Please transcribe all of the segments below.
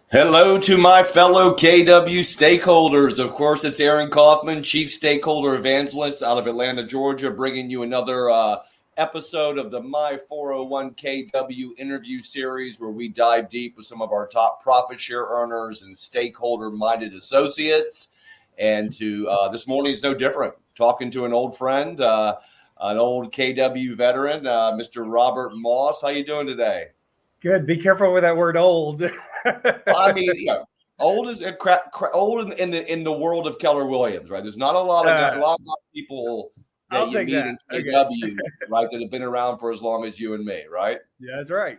Hello to my fellow KW stakeholders. Of course, it's Aaron Kaufman, Chief Stakeholder Evangelist out of Atlanta, Georgia, bringing you another episode of the My 401 KW interview series where we dive deep with some of our top profit share earners and stakeholder-minded associates. And this morning is no different. Talking to an old friend, an old KW veteran, Mr. Robert Moss. How you doing today? Good. Be careful with that word "old." I mean, old is old in the world of Keller Williams, right? There's not a lot of people that I'll you take meet that. in Okay. KW, right, that have been around for as long as you and me, right? Yeah, that's right.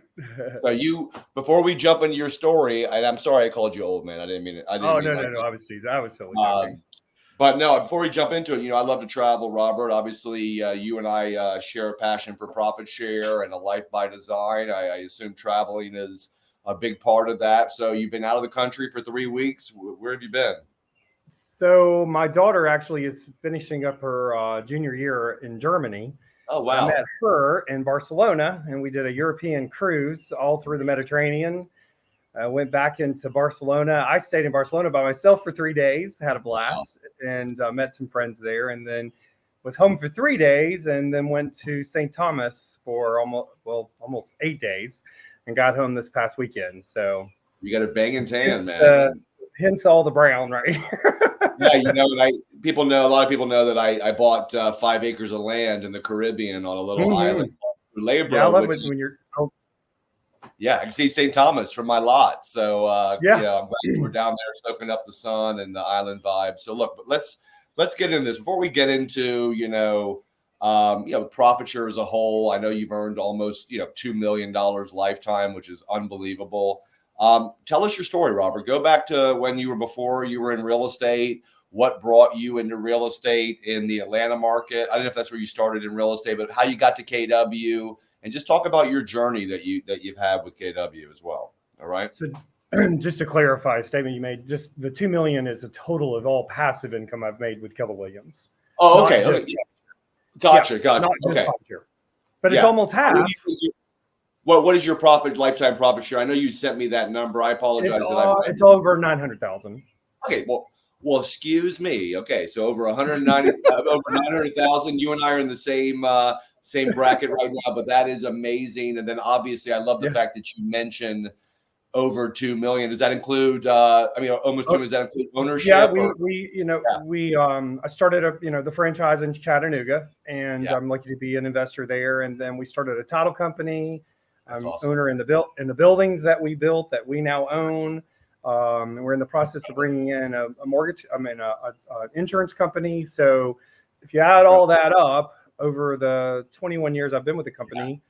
So before we jump into your story, and I'm sorry I called you old man. I didn't mean it. I didn't Oh mean no, like no, no! that. I was teasing. I was totally joking. But no, before we jump into it, I love to travel, Robert. Obviously, you and I share a passion for profit share and a life by design. I assume traveling is a big part of that. So you've been out of the country for 3 weeks. Where have you been? So my daughter actually is finishing up her junior year in Germany. Oh, I wow. met her in Barcelona, and we did a European cruise all through the Mediterranean. I went back into Barcelona. I stayed in Barcelona by myself for 3 days, had a Wow. blast, and met some friends there. And then was home for 3 days, and then went to St. Thomas for almost 8 days, and got home this past weekend. So You got a banging tan, hence, man. hence all the brown, right? Yeah, and a lot of people know that I bought 5 acres of land in the Caribbean on a little island called Yeah, I Lebro, love which it when you're. Oh, yeah, I can see St. Thomas from my lot. So, yeah. I'm glad you were down there soaking up the sun and the island vibe. So, look, but let's get into this before we get into profit share as a whole. I know you've earned almost $2 million lifetime, which is unbelievable. Tell us your story, Robert. Go back to when before you were in real estate. What brought you into real estate in the Atlanta market? I don't know if that's where you started in real estate, but how you got to KW, and just talk about your journey that you've had with KW as well. All right. So, just to clarify a statement you made, just the 2 million is a total of all passive income I've made with Keller Williams. Oh, Not okay. just, Gotcha. not just Okay. profit share. But it's Yeah. almost half. What is your lifetime profit share? I know you sent me that number. I apologize It's over 900,000. Okay. Well, excuse me. Okay, so over 190, over 900,000. You and I are in the same bracket right now, but that is amazing. And then obviously, I love the fact that you mentioned over 2 million. Does that include? Almost 2. Does that include ownership? Yeah, I started the franchise in Chattanooga, and I'm lucky to be an investor there. And then we started a title company. That's I'm awesome. owner in the buildings that we built that we now own. We're in the process of bringing in a mortgage. Insurance company. So if you add all that up over the 21 years I've been with the company,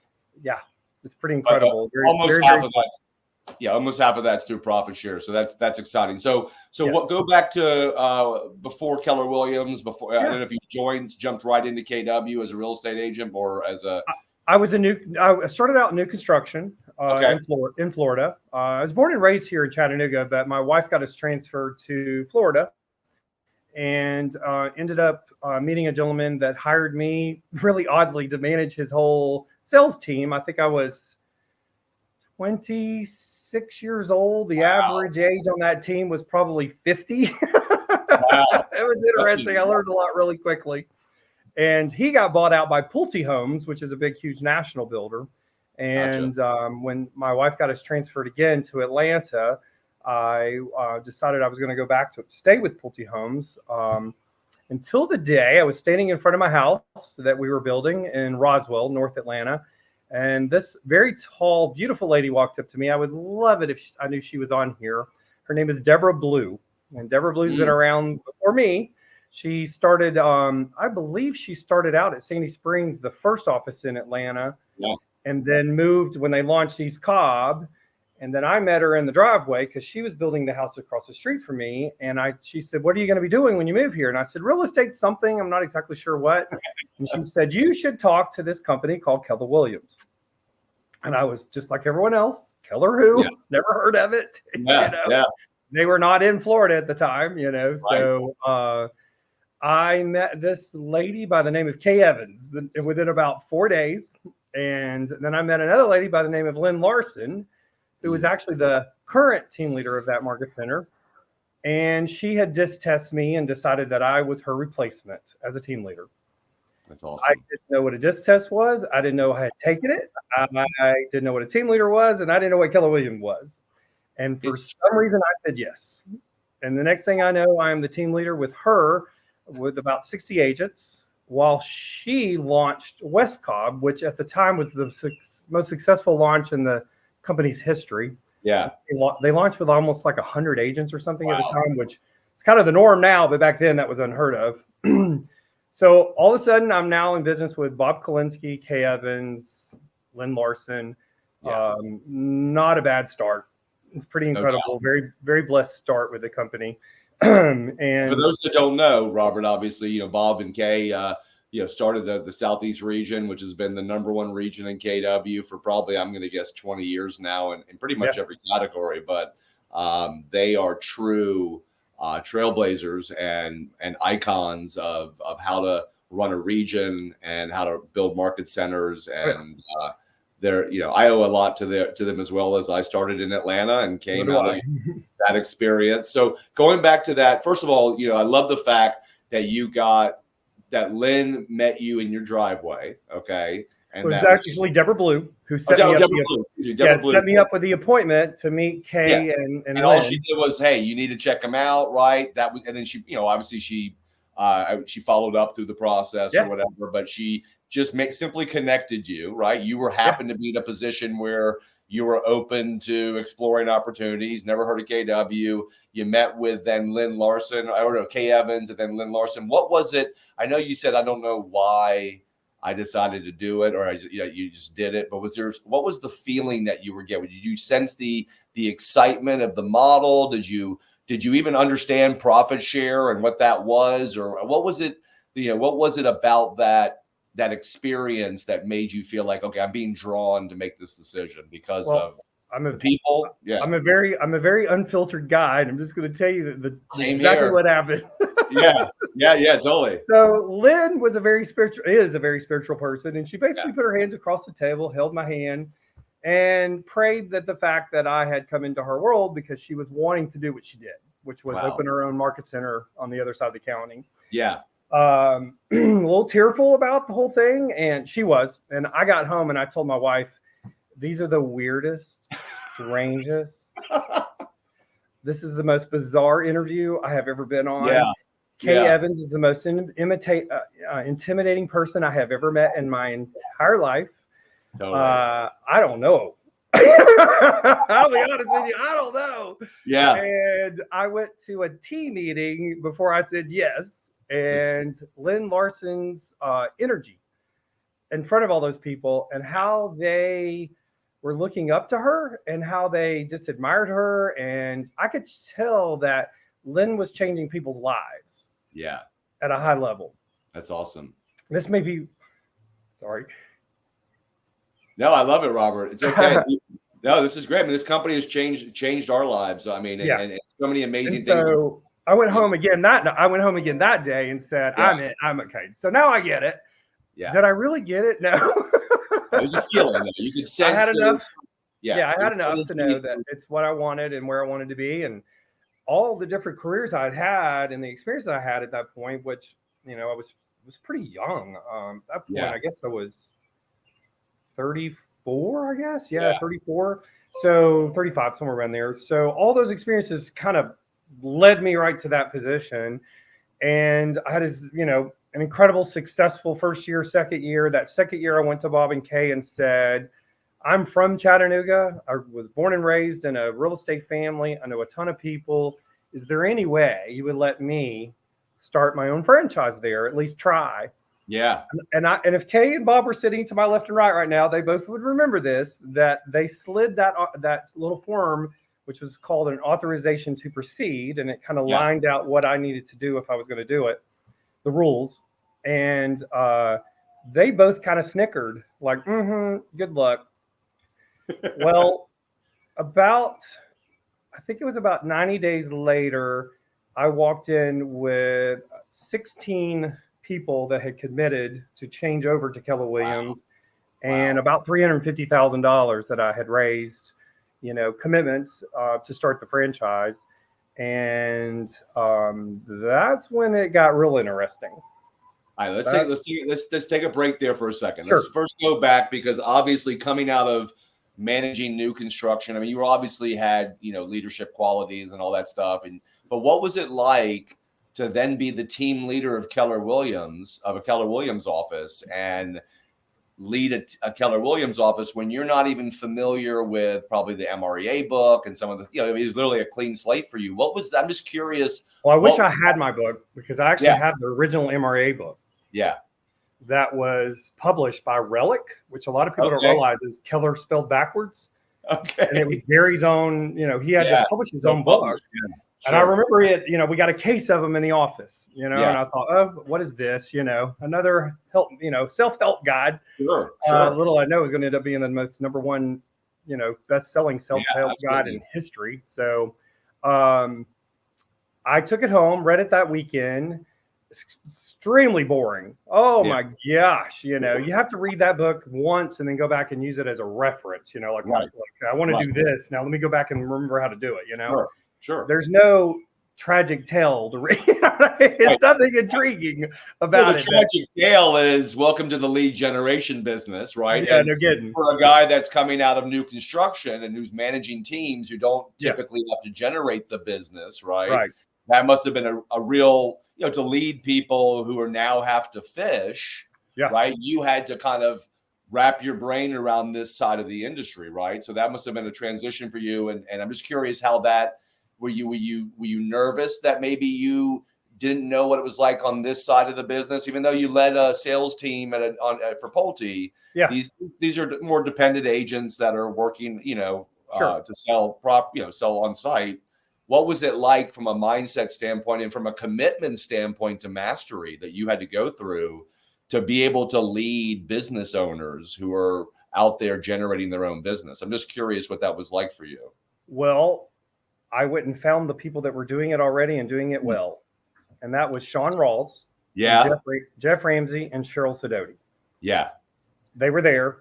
it's pretty incredible. Almost half of that. Yeah, almost half of that's through profit share. So that's exciting. So yes. Go back to before Keller Williams. I don't know if you jumped right into KW as a real estate agent or as a. I started out in new construction in Florida. I was born and raised here in Chattanooga, but my wife got us transferred to Florida, and ended up meeting a gentleman that hired me really oddly to manage his whole sales team. I think I was 26 years old. The average age on that team was probably 50. Wow. It was interesting. I learned a lot really quickly. And he got bought out by Pulte Homes, which is a big, huge national builder. And when my wife got us transferred again to Atlanta, I decided I was going to go back to stay with Pulte Homes until the day I was standing in front of my house that we were building in Roswell, North Atlanta. And this very tall, beautiful lady walked up to me. I would love it if I knew she was on here. Her name is Deborah Blue. And Deborah Blue's been around before me. She started, I believe she started out at Sandy Springs, the first office in Atlanta, and then moved when they launched East Cobb. And then I met her in the driveway because she was building the house across the street from me. And she said, "What are you going to be doing when you move here?" And I said, "Real estate something. I'm not exactly sure what." And she said, "You should talk to this company called Keller Williams." And I was just like everyone else. Keller who? Yeah. Never heard of it. They were not in Florida at the time, Right. So I met this lady by the name of Kay Evans within about 4 days. And then I met another lady by the name of Lynn Larson, who was actually the current team leader of that market center. And she had disc tested me and decided that I was her replacement as a team leader. That's awesome. I didn't know what a disc test was. I didn't know I had taken it. I didn't know what a team leader was, and I didn't know what Keller Williams was. And for some reason, I said yes. And the next thing I know, I am the team leader with her, with about 60 agents, while she launched West Cobb, which at the time was the most successful launch in the company's history. Yeah. They launched with almost like 100 agents or something at the time, which is kind of the norm now, but back then that was unheard of. So all of a sudden, I'm now in business with Bob Kalinsky, Kay Evans, Lynn Larson. Not a bad start. It's pretty incredible. Very, very blessed start with the company. And for those that don't know, Robert, obviously, Bob and Kay, started the Southeast region, which has been the #1 region in KW for probably, I'm going to guess, 20 years now, in pretty much every category. But they are true trailblazers and icons of how to run a region and how to build market centers. And I owe a lot to them, as well, as I started in Atlanta and came out of that experience. So going back to that, first of all, I love the fact that Lynn met you in your driveway. Okay. And it was actually Deborah Blue who set me up with the appointment to meet Kay and Lynn. All she did was, hey, you need to check them out, right? That was, and then she, obviously she followed up through the process or whatever, but she just simply connected you, right? You were happened to be in a position where you were open to exploring opportunities. Never heard of KW. You met with then Lynn Larson, Kay Evans, and then Lynn Larson. What was it? I know you said, I don't know why I decided to do it, or you just did it. But what was the feeling that you were getting? Did you sense the excitement of the model? Did you even understand profit share and what that was, or what was it? What was it about that experience that made you feel like, okay, I'm being drawn to make this decision because of the people? Yeah, I'm a very unfiltered guy, and I'm just going to tell you exactly what happened. Yeah, totally. So Lynn is a very spiritual person, and she basically put her hands across the table, held my hand, and prayed that the fact that I had come into her world because she was wanting to do what she did, which was open her own market center on the other side of the county. Yeah. A little tearful about the whole thing, and she was. And I got home and I told my wife, these are the weirdest, strangest. This is the most bizarre interview I have ever been on. Yeah. Kay Evans is the most intimidating person I have ever met in my entire life. Totally. I don't know. I'll be honest with you, I don't know. Yeah. And I went to a tea meeting before I said yes. And Lynn Larson's energy in front of all those people, and how they were looking up to her, and how they just admired her. And I could tell that Lynn was changing people's lives. Yeah. At a high level. That's awesome. This may be, sorry. No, I love it, Robert. It's okay. No, this is great. I mean, this company has changed our lives. I mean, and so many amazing things. So I went home again that day and said, I'm okay. So now I get it. Yeah. Did I really get it? No. It was a feeling though. You could sense I had enough. I had enough to know that it's what I wanted and where I wanted to be, and all the different careers I'd had and the experience that I had at that point, which, I was pretty young. At that point, I guess I was 34, I guess. Yeah, 34. So 35, somewhere around there. So all those experiences kind of led me right to that position. And I had an incredible, successful first year, second year. That second year, I went to Bob and Kay and said, I'm from Chattanooga. I was born and raised in a real estate family. I know a ton of people. Is there any way you would let me start my own franchise there, at least try? Yeah. And if Kay and Bob were sitting to my left and right now, they both would remember this, that they slid that little form, which was called an authorization to proceed. And it kind of lined out what I needed to do if I was going to do it, the rules. And they both kind of snickered like, good luck. Well, I think it was about 90 days later, I walked in with 16 people that had committed to change over to Keller Williams, and about $350,000 that I had raised. commitments to start the franchise. And that's when it got real interesting. All right, let's take a break there for a second. Sure. Let's first go back, because obviously coming out of managing new construction, I mean, you obviously had leadership qualities and all that stuff. But what was it like to then be the team leader of a Keller Williams office and lead a Keller Williams office when you're not even familiar with probably the MREA book and some of the, it was literally a clean slate for you. What was that? I'm just curious. Well, I wish I had my book, because I actually have the original MREA book. Yeah. That was published by Relic, which a lot of people don't realize is Keller spelled backwards. Okay. And it was Gary's own, he had to publish his own book. Yeah. And I remember it, we got a case of them in the office, and I thought, oh, what is this? Another help, self-help guide. Sure. Little I know is going to end up being the most number one, best-selling self-help guide in history. So I took it home, read it that weekend. It's extremely boring. Oh my gosh. You have to read that book once and then go back and use it as a reference, like I want to do this. Now let me go back and remember how to do it, Sure. There's no tragic tale to read. It's nothing intriguing about it. The tragic tale is welcome to the lead generation business, right? Yeah, no kidding. For a guy that's coming out of new construction and who's managing teams who don't typically have to generate the business, right? Right. That must have been a real, to lead people who are now have to fish, right? You had to kind of wrap your brain around this side of the industry, right? So that must have been a transition for you. And I'm just curious how that. Were you nervous that maybe you didn't know what it was like on this side of the business, even though you led a sales team for Pulte? Yeah. These are more dependent agents that are working, to sell sell on site. What was it like from a mindset standpoint and from a commitment standpoint to mastery that you had to go through to be able to lead business owners who are out there generating their own business? I'm just curious what that was like for you. Well, I went and found the people that were doing it already and doing it well. And that was Sean Rawls, Jeff Ramsey, and Cheryl Sidoti. Yeah. They were there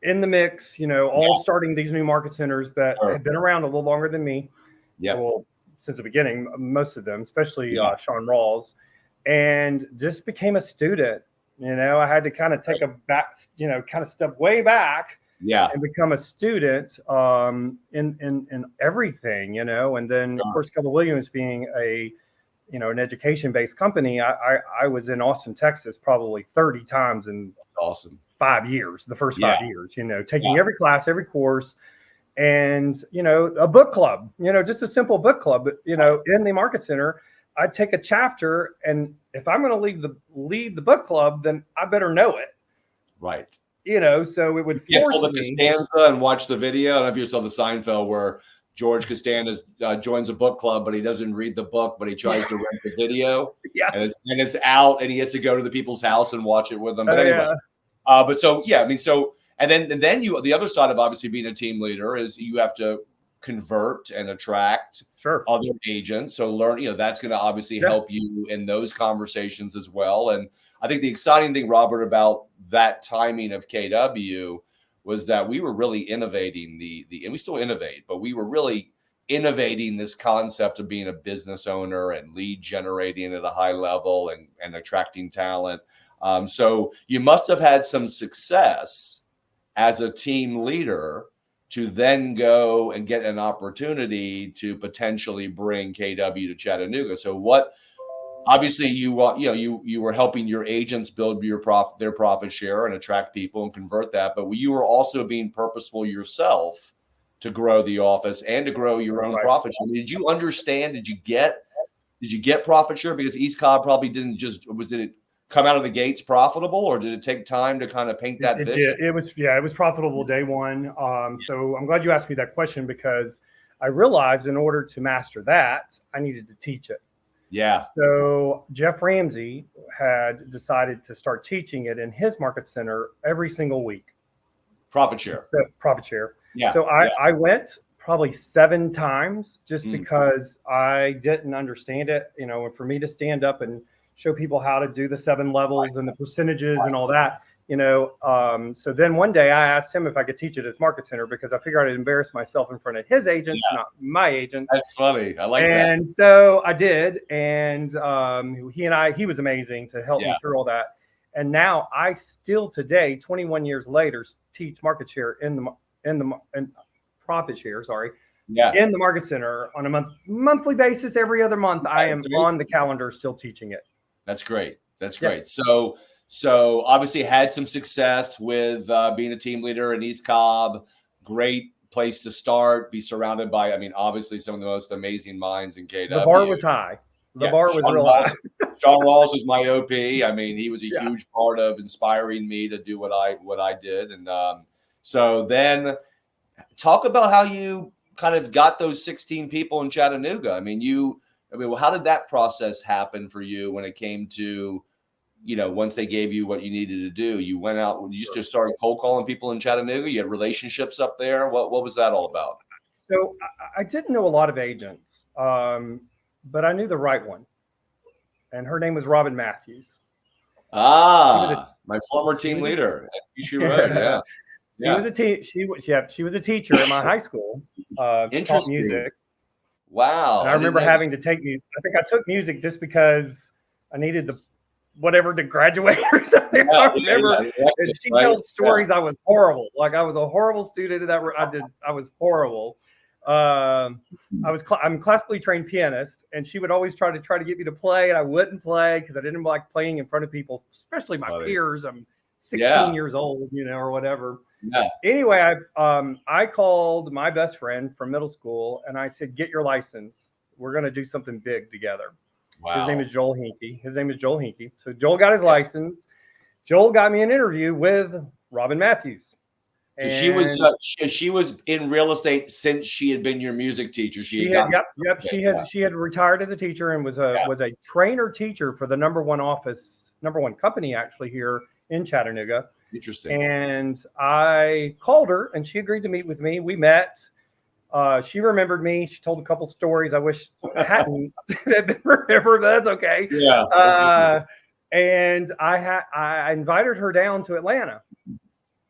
in the mix, all starting these new market centers that had been around a little longer than me. Yeah. Well, since the beginning, most of them, especially Sean Rawls, and just became a student. I had to kind of take a back, kind of step way back. Yeah, and become a student in everything, and then of course Keller Williams being a an education-based company, I was in Austin, Texas probably 30 times in 5 years, the first 5 years, taking every class, every course, and a book club, just a simple book club, in the market center. I'd take a chapter, and if I'm going to lead the book club, then I better know it. Right. So it would force me. Costanza and watch the video. I don't know if you saw the Seinfeld where George Costanza joins a book club, but he doesn't read the book, but he tries to rent the video. Yeah, and it's out, and he has to go to the people's house and watch it with them. But anyway, and then you, the other side of obviously being a team leader is you have to convert and attract other agents. So learn, that's going to obviously help you in those conversations as well. And I think the exciting thing, Robert, about that timing of KW was that we were really innovating and we still innovate, but we were really innovating this concept of being a business owner and lead generating at a high level and attracting talent. So you must have had some success as a team leader to then go and get an opportunity to potentially bring KW to Chattanooga. So obviously you were helping your agents build their profit share and attract people and convert that, but you were also being purposeful yourself to grow the office and to grow your own profit share. Did you understand? Did you get profit share? Because East Cobb probably did it come out of the gates profitable, or did it take time to kind of paint that vision? It was profitable day one. So I'm glad you asked me that question, because I realized in order to master that, I needed to teach it. Yeah. So Jeff Ramsey had decided to start teaching it in his market center every single week. Profit share. Yeah. So I went probably 7 times just because I didn't understand it, and for me to stand up and show people how to do the 7 levels and the percentages and all that So then one day I asked him if I could teach at his market center because I figured I'd embarrass myself in front of his agents, not my agents. That's funny. I like that. And so I did. And he was amazing to help me through all that. And now I still today, 21 years later, teach market share in profit share, in the market center on a monthly basis. Every other month, I am on the calendar still teaching it. That's great. That's great. So obviously had some success with being a team leader in East Cobb. Great place to start. Be surrounded by, obviously some of the most amazing minds in KW. The bar was high. The bar was real high. Sean Rawls was my OP. He was a huge part of inspiring me to do what I did. And so then talk about how you kind of got those 16 people in Chattanooga. How did that process happen for you when it came to, once they gave you what you needed to do? You went out, you just started cold calling people in Chattanooga? You had relationships up there? What was that all about? So I didn't know a lot of agents, but I knew the right one. And her name was Robin Matthews. My former team leader. She wrote, She was a teacher at my high school. She taught music. Wow. And I remember having to take music. I think I took music just because I needed to graduate or something. I remember. And she tells stories. I was horrible. Like I was a horrible student in that. I was horrible. I'm a classically trained pianist, and she would always try to get me to play, and I wouldn't play because I didn't like playing in front of people, especially my peers. I'm 16 years old, or whatever. Yeah. Anyway, I called my best friend from middle school, and I said, "Get your license. We're going to do something big together." Wow. His name is Joel Hinkie. So Joel got his license. Joel got me an interview with Robin Matthews. So she was in real estate since she had been your music teacher. She had retired as a teacher and was a trainer teacher for the number one company actually here in Chattanooga. Interesting. And I called her and she agreed to meet with me. We met. She remembered me. She told a couple stories. I wish I hadn't been remembered, but that's okay. Yeah. And I invited her down to Atlanta.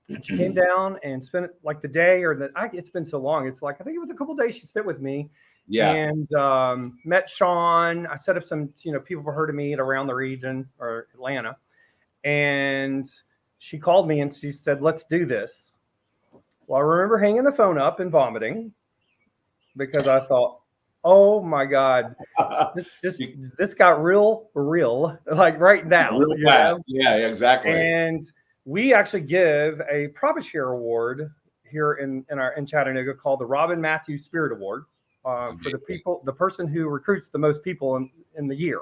And she came down and spent like the day it's been so long. It's like, I think it was a couple of days she spent with me. Yeah. And met Sean. I set up some, people for her to meet around the region or Atlanta. And she called me and she said, "Let's do this." Well, I remember hanging the phone up and vomiting because I thought, oh my God, this got real, like right now. Real fast. Yeah, exactly. And we actually give a profit share award here in Chattanooga called the Robin Matthews Spirit Award for the person who recruits the most people in the year.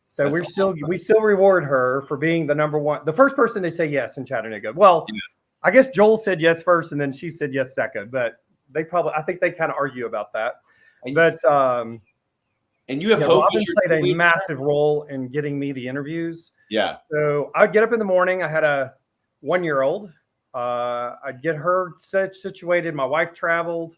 So we still reward her for being the first person to say yes in Chattanooga. Well, I guess Joel said yes first, and then she said yes second. But I think they kind of argue about that. And you have hope. Robin played a massive role in getting me the interviews. Yeah. So I'd get up in the morning. I had a 1-year-old. I'd get her situated. My wife traveled.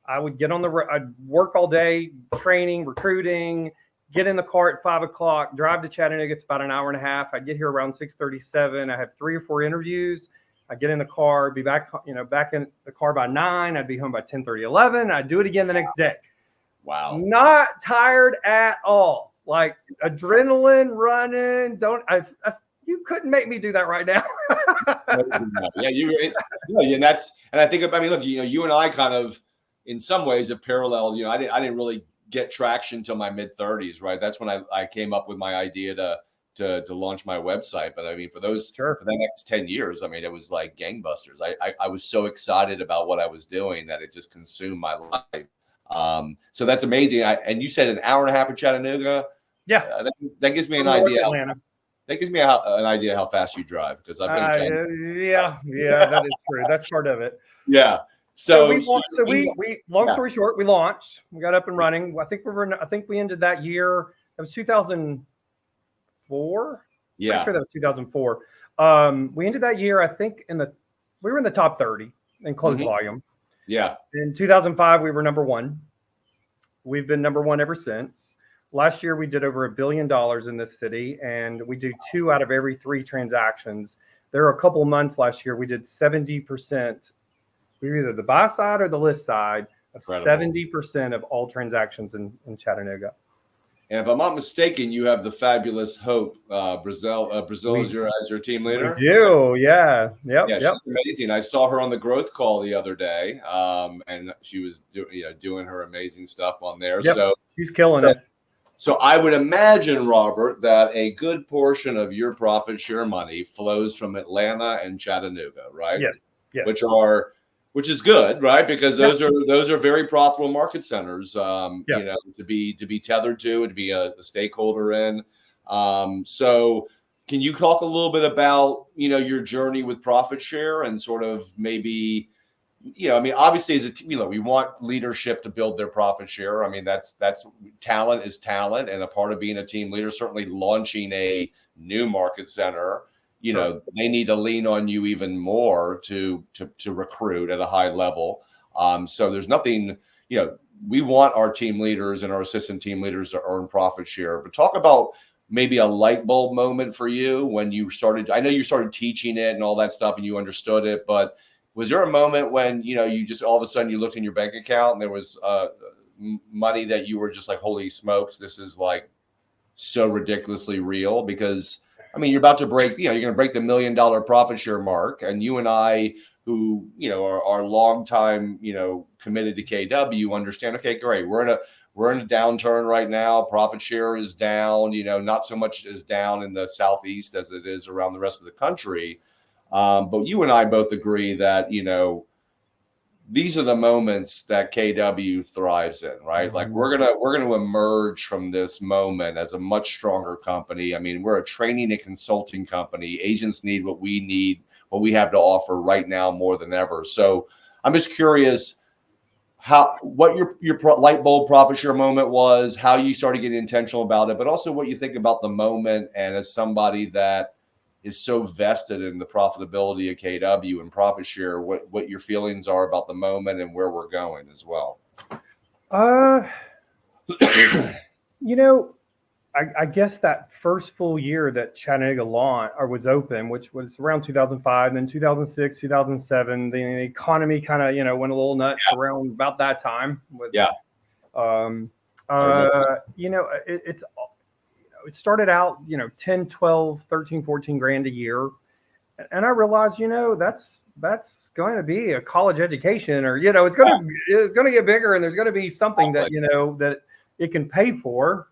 I would get I'd work all day, training, recruiting. Get in the car at 5:00, drive to Chattanooga. It's about an hour and a half. I get here around 6:37. I have 3 or 4 interviews. I get in the car, be back in the car by 9. I'd be home by 10:30, 11. I'd do it again the next day. Wow. Not tired at all. Like adrenaline running. You couldn't make me do that right now. And I think, look, you and I kind of, in some ways, have paralleled. I didn't really get traction till my mid-30s, right? That's when I came up with my idea to launch my website. But for the next 10 years, it was like gangbusters. I was so excited about what I was doing that it just consumed my life. So that's amazing. And you said an hour and a half in Chattanooga. Yeah, that gives me an idea. Atlanta. That gives me an idea how fast you drive because I've been in Chattanooga. Yeah, that is true. That's part of it. Yeah. Long story short, we launched. We got up and running. I think we ended that year. It was 2004. Yeah, I'm sure that was 2004. We ended that year. I think we were in the top 30 in closed volume. Yeah. In 2005, we were number 1. We've been number 1 ever since. Last year, we did over $1 billion in this city, and we do 2 out of every 3 transactions there were a couple of months last year we did 70%. We were either the buy side or the list side of 70% of all transactions in Chattanooga. And if I'm not mistaken, you have the fabulous Hope Brazil as your team leader. We do, yeah. Yep. She's amazing. I saw her on the growth call the other day, and she was doing her amazing stuff on there. Yep. So she's killing it. So I would imagine, Robert, that a good portion of your profit share money flows from Atlanta and Chattanooga, right? Yes. Which is good, right? Because those are very profitable market centers, to be tethered to and to be a stakeholder in. So can you talk a little bit about, your journey with profit share and sort of maybe, obviously as a team, we want leadership to build their profit share. I mean, that's talent is talent, and a part of being a team leader, certainly launching a new market center. They need to lean on you even more to recruit at a high level. So there's nothing, we want our team leaders and our assistant team leaders to earn profit share. But talk about maybe a light bulb moment for you when you started. I know you started teaching it and all that stuff and you understood it, but was there a moment when, you just all of a sudden you looked in your bank account and there was money that you were just like, holy smokes, this is like so ridiculously real? Because you're about to break, you're going to break the $1 million profit share mark. And you and I, who, are long time, committed to KW, understand, okay, great. We're in a downturn right now. Profit share is down, not so much is down in the Southeast as it is around the rest of the country. But you and I both agree that, these are the moments that KW thrives in, right? Like we're gonna emerge from this moment as a much stronger company. We're a training and consulting company. Agents need what we have to offer right now more than ever. So I'm just curious what your light bulb profit share moment was, how you started getting intentional about it, but also what you think about the moment, and as somebody that is so vested in the profitability of KW and profit share, what your feelings are about the moment and where we're going as well. I guess that first full year that Chattanooga was open, which was around 2005, and then 2006, 2007, the economy kind of, went a little nuts around about that time. It started out, 10, 12, 13, 14 grand a year. And I realized, that's going to be a college education, or, it's going to get bigger, and there's going to be something that, that it can pay for,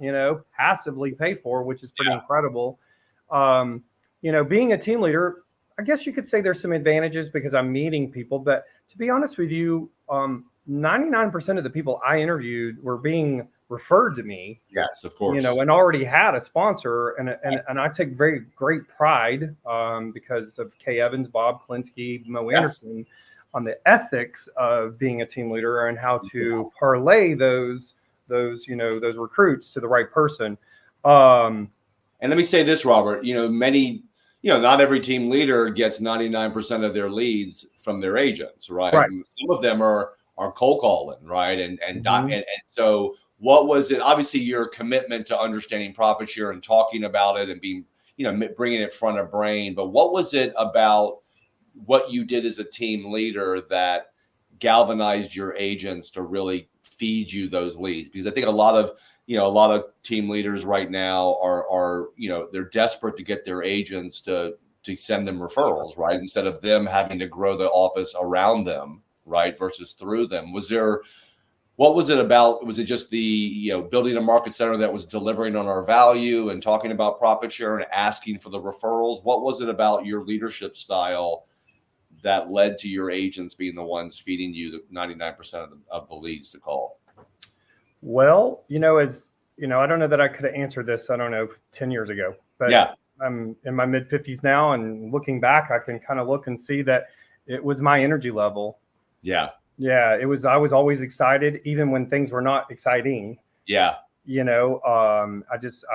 passively pay for, which is pretty incredible. Being a team leader, I guess you could say there's some advantages because I'm meeting people, but to be honest with you, 99% of the people I interviewed were being referred to me. Yes, of course. And already had a sponsor, and I take very great pride because of Kay Evans, Bob Klinsky, Mo Anderson, on the ethics of being a team leader and how to parlay those recruits to the right person. And let me say this, Robert, not every team leader gets 99% of their leads from their agents, right? Some of them are cold calling, right? And so what was it? Obviously, your commitment to understanding profit share and talking about it and being, bringing it front of brain. But what was it about what you did as a team leader that galvanized your agents to really feed you those leads? Because I think a lot of team leaders right now are they're desperate to get their agents to send them referrals, right? Instead of them having to grow the office around them, right? Versus through them. What was it about? Was it just the, building a market center that was delivering on our value and talking about profit share and asking for the referrals? What was it about your leadership style that led to your agents being the ones feeding you the 99% of the leads to call? Well, I don't know that I could have answered this, 10 years ago, but I'm in my mid 50s now, and looking back, I can kind of look and see that it was my energy level. Yeah, it was. I was always excited, even when things were not exciting. Yeah. I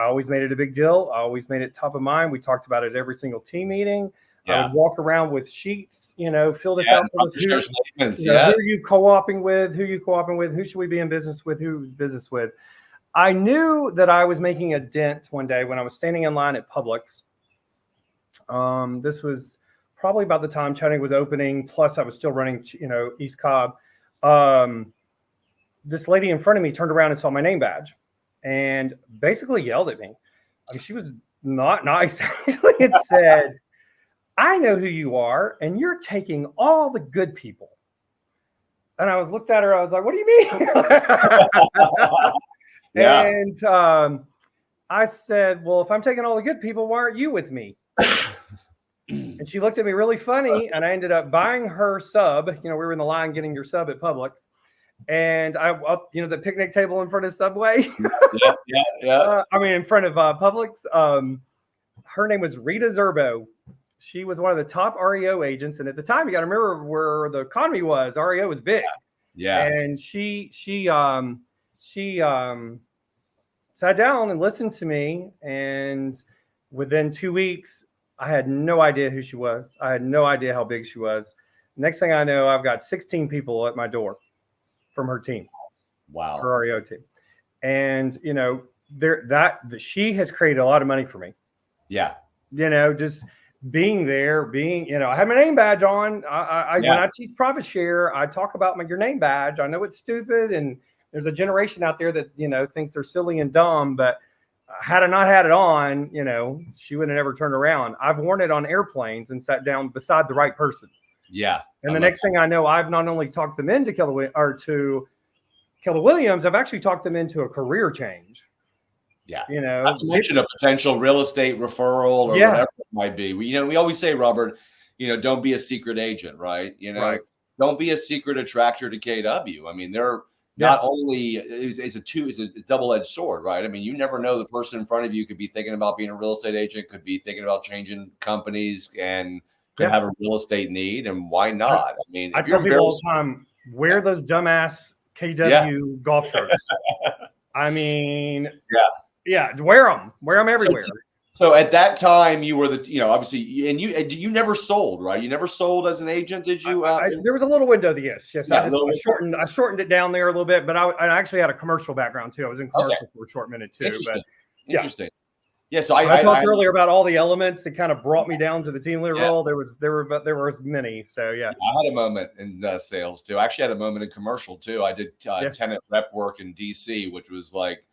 always made it a big deal. I always made it top of mind. We talked about it every single team meeting. I would walk around with sheets, fill this out. Who are you co-oping with? Who are you co-oping with? Who should we be in business with? Who's business with? I knew that I was making a dent one day when I was standing in line at Publix. This was probably about the time Chattanooga was opening. Plus, I was still running, East Cobb. This lady in front of me turned around and saw my name badge, and basically yelled at me. I mean, she was not nice. It said, "I know who you are, and you're taking all the good people." And I was looked at her. I was like, "What do you mean?" Yeah. And I said, "Well, if I'm taking all the good people, why aren't you with me?" And she looked at me really funny, and I ended up buying her sub. We were in the line getting your sub at Publix, and I up, the picnic table in front of Subway. Yeah. In front of Publix. Her name was Rita Zerbo. She was one of the top REO agents, and at the time, you got to remember where the economy was. REO was big. Yeah. And she sat down and listened to me, and within 2 weeks, I had no idea who she was. I had no idea how big she was. Next thing I know, I've got 16 people at my door from her team. Wow. Her REO team. And, she has created a lot of money for me. Yeah. Just being there, I have my name badge on. When I teach profit share, I talk about your name badge. I know it's stupid, and there's a generation out there that, thinks they're silly and dumb, but had I not had it on, she would have never turned around. I've worn it on airplanes and sat down beside the right person. Yeah. And the next thing I know, I've not only talked them into Keller Williams, I've actually talked them into a career change. Yeah. Not to mention a potential real estate referral or whatever it might be. We always say, Robert, don't be a secret agent, right? Right. Don't be a secret attractor to KW. I mean, they're not only it's a double-edged sword, right? I mean, you never know, the person in front of you could be thinking about being a real estate agent, could be thinking about changing companies, and could have a real estate need, and why not? I tell people all the time, wear those dumbass KW golf shirts. I mean, wear them everywhere. So at that time, you were obviously, and you never sold, right? You never sold as an agent, did you? There was a little window. Yes. I shortened it down there a little bit, but I actually had a commercial background too. I was in commercial for a short minute too. Interesting. Yeah. So I talked earlier about all the elements that kind of brought me down to the team leader role. There were many. So yeah. I had a moment in sales too. I actually had a moment in commercial too. I did tenant rep work in DC, which was like,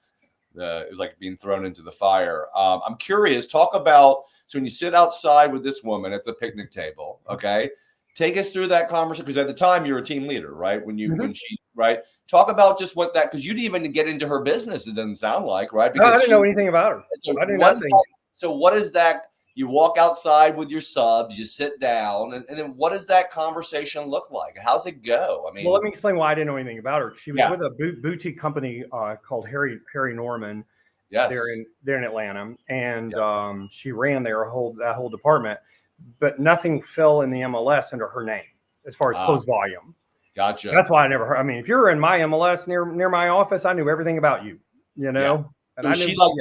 it was like being thrown into the fire. I'm curious, talk about, so when you sit outside with this woman at the picnic table, okay, take us through that conversation, because at the time you were a team leader, right? When she, right? Talk about just what that, because you didn't even get into her business, it doesn't sound like, right? Because I didn't know anything about her. So I didn't know nothing. So what is that? You walk outside with your subs, you sit down, and then what does that conversation look like? How's it go? Well, let me explain why I didn't know anything about her. She was with a boutique company called Harry Norman. Yes. They're in Atlanta, and she ran that whole department, but nothing fell in the MLS under her name as far as closed volume. Gotcha. That's why I never heard. I mean, if you're in my MLS near my office, I knew everything about you. And so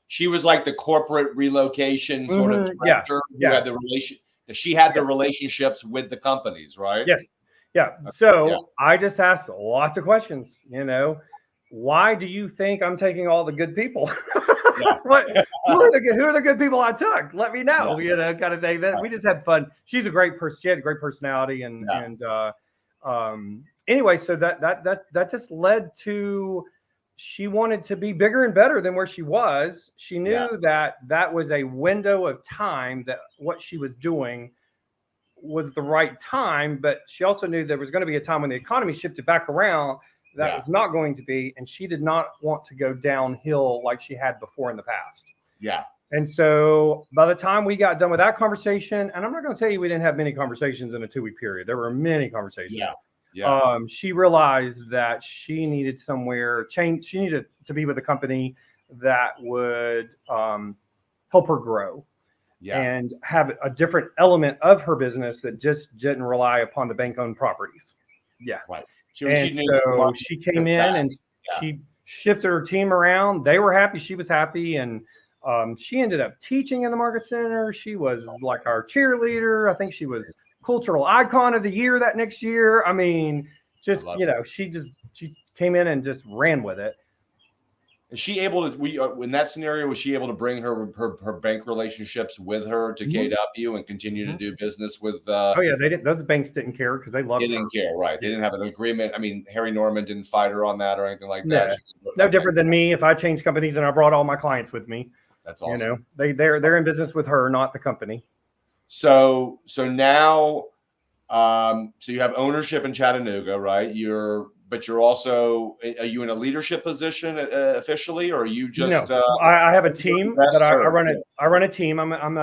she was like the corporate relocation sort of director who had the relation. She had the relationships with the companies, right? Yes. Yeah. So I just asked lots of questions. Why do you think I'm taking all the good people? Who are the good people I took? Let me know. Kind of thing. We just had fun. She's a great person. She had a great personality, anyway, so that just led to, she wanted to be bigger and better than where she was. She knew that was a window of time, that what she was doing was the right time, but she also knew there was going to be a time when the economy shifted back around. That was not going to be, and she did not want to go downhill like she had before in the past. Yeah. And so by the time we got done with that conversation, and I'm not going to tell you we didn't have many conversations in a 2-week period. There were many conversations. She realized that she needed somewhere change. She needed to be with a company that would help her grow and have a different element of her business that just didn't rely upon the bank-owned properties. Right. So she came in and she shifted her team around. They were happy. She was happy. And she ended up teaching in the market center. She was like our cheerleader. I think she was cultural icon of the year that next year. I mean, just, she came in and just ran with it. Is she able to? In that scenario, was she able to bring her bank relationships with her to KW and continue to do business with? Oh yeah, they didn't. Those banks didn't care because they loved her. They didn't care, right? They didn't have an agreement. I mean, Harry Norman didn't fight her on that or anything like that. No different than me. If I changed companies and I brought all my clients with me, that's awesome. They're in business with her, not the company. So now, so you have ownership in Chattanooga, right? But you're also, are you in a leadership position officially, or are you just? No, I have a team that I run. I run a team. I'm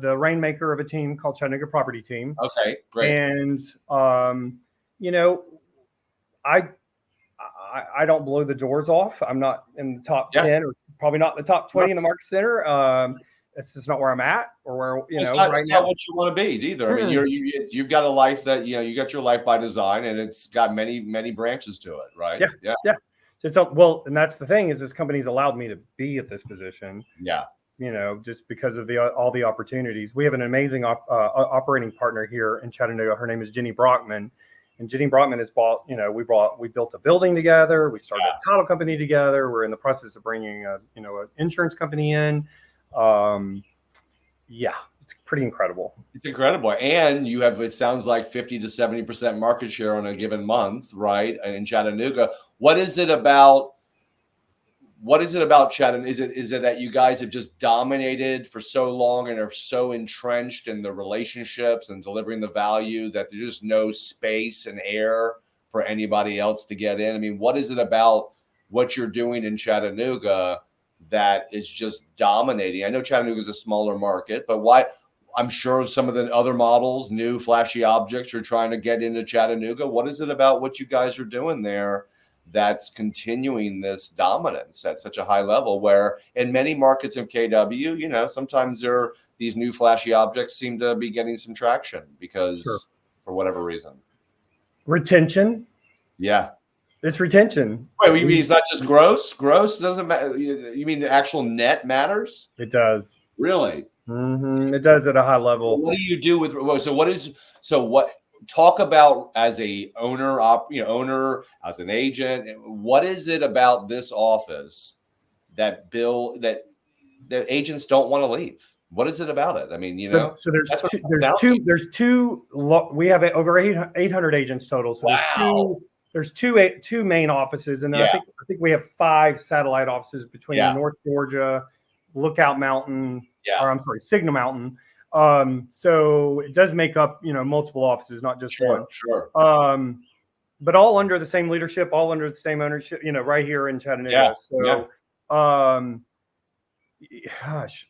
the rainmaker of a team called Chattanooga Property Team. Okay, great. And I don't blow the doors off. I'm not in the top 10 or probably not in the top 20 in the market center. It's just not where I'm at, or where it's not what you want to be either. I mean, you've got a life that you got your life by design, and it's got many branches to it, right? Yeah. So and that's the thing is this company's allowed me to be at this position. Yeah. Just because of all the opportunities. We have an amazing operating partner here in Chattanooga. Her name is Jenny Brockman, and Jenny Brockman has bought. We built a building together. We started a title company together. We're in the process of bringing an insurance company in. It's pretty incredible. It's incredible. And you have, it sounds like 50 to 70% market share on a given month, right? In Chattanooga. What is it about Chattanooga? Is it that you guys have just dominated for so long and are so entrenched in the relationships and delivering the value that there's just no space and air for anybody else to get in? I mean, what is it about what you're doing in Chattanooga that is just dominating? I know Chattanooga is a smaller market, but why? I'm sure some of the other models, new flashy objects, are trying to get into Chattanooga. What is it about what you guys are doing there that's continuing this dominance at such a high level, where in many markets of KW, sometimes these new flashy objects seem to be getting some traction because for whatever reason. Retention. Yeah. It's retention. Wait, you mean it's not just gross? Gross doesn't matter. You mean the actual net matters? It does. Really? Mm-hmm. It does at a high level. What do you do with? Talk about as a owner, as an agent. What is it about this office that agents don't want to leave? What is it about it? I mean, So there's two. We have over 800 agents total. So there's two main offices, and then I think we have 5 satellite offices between North Georgia, Lookout Mountain, Signal Mountain. So it does make up, multiple offices, not just one. Sure. But all under the same leadership, all under the same ownership, right here in Chattanooga. Gosh,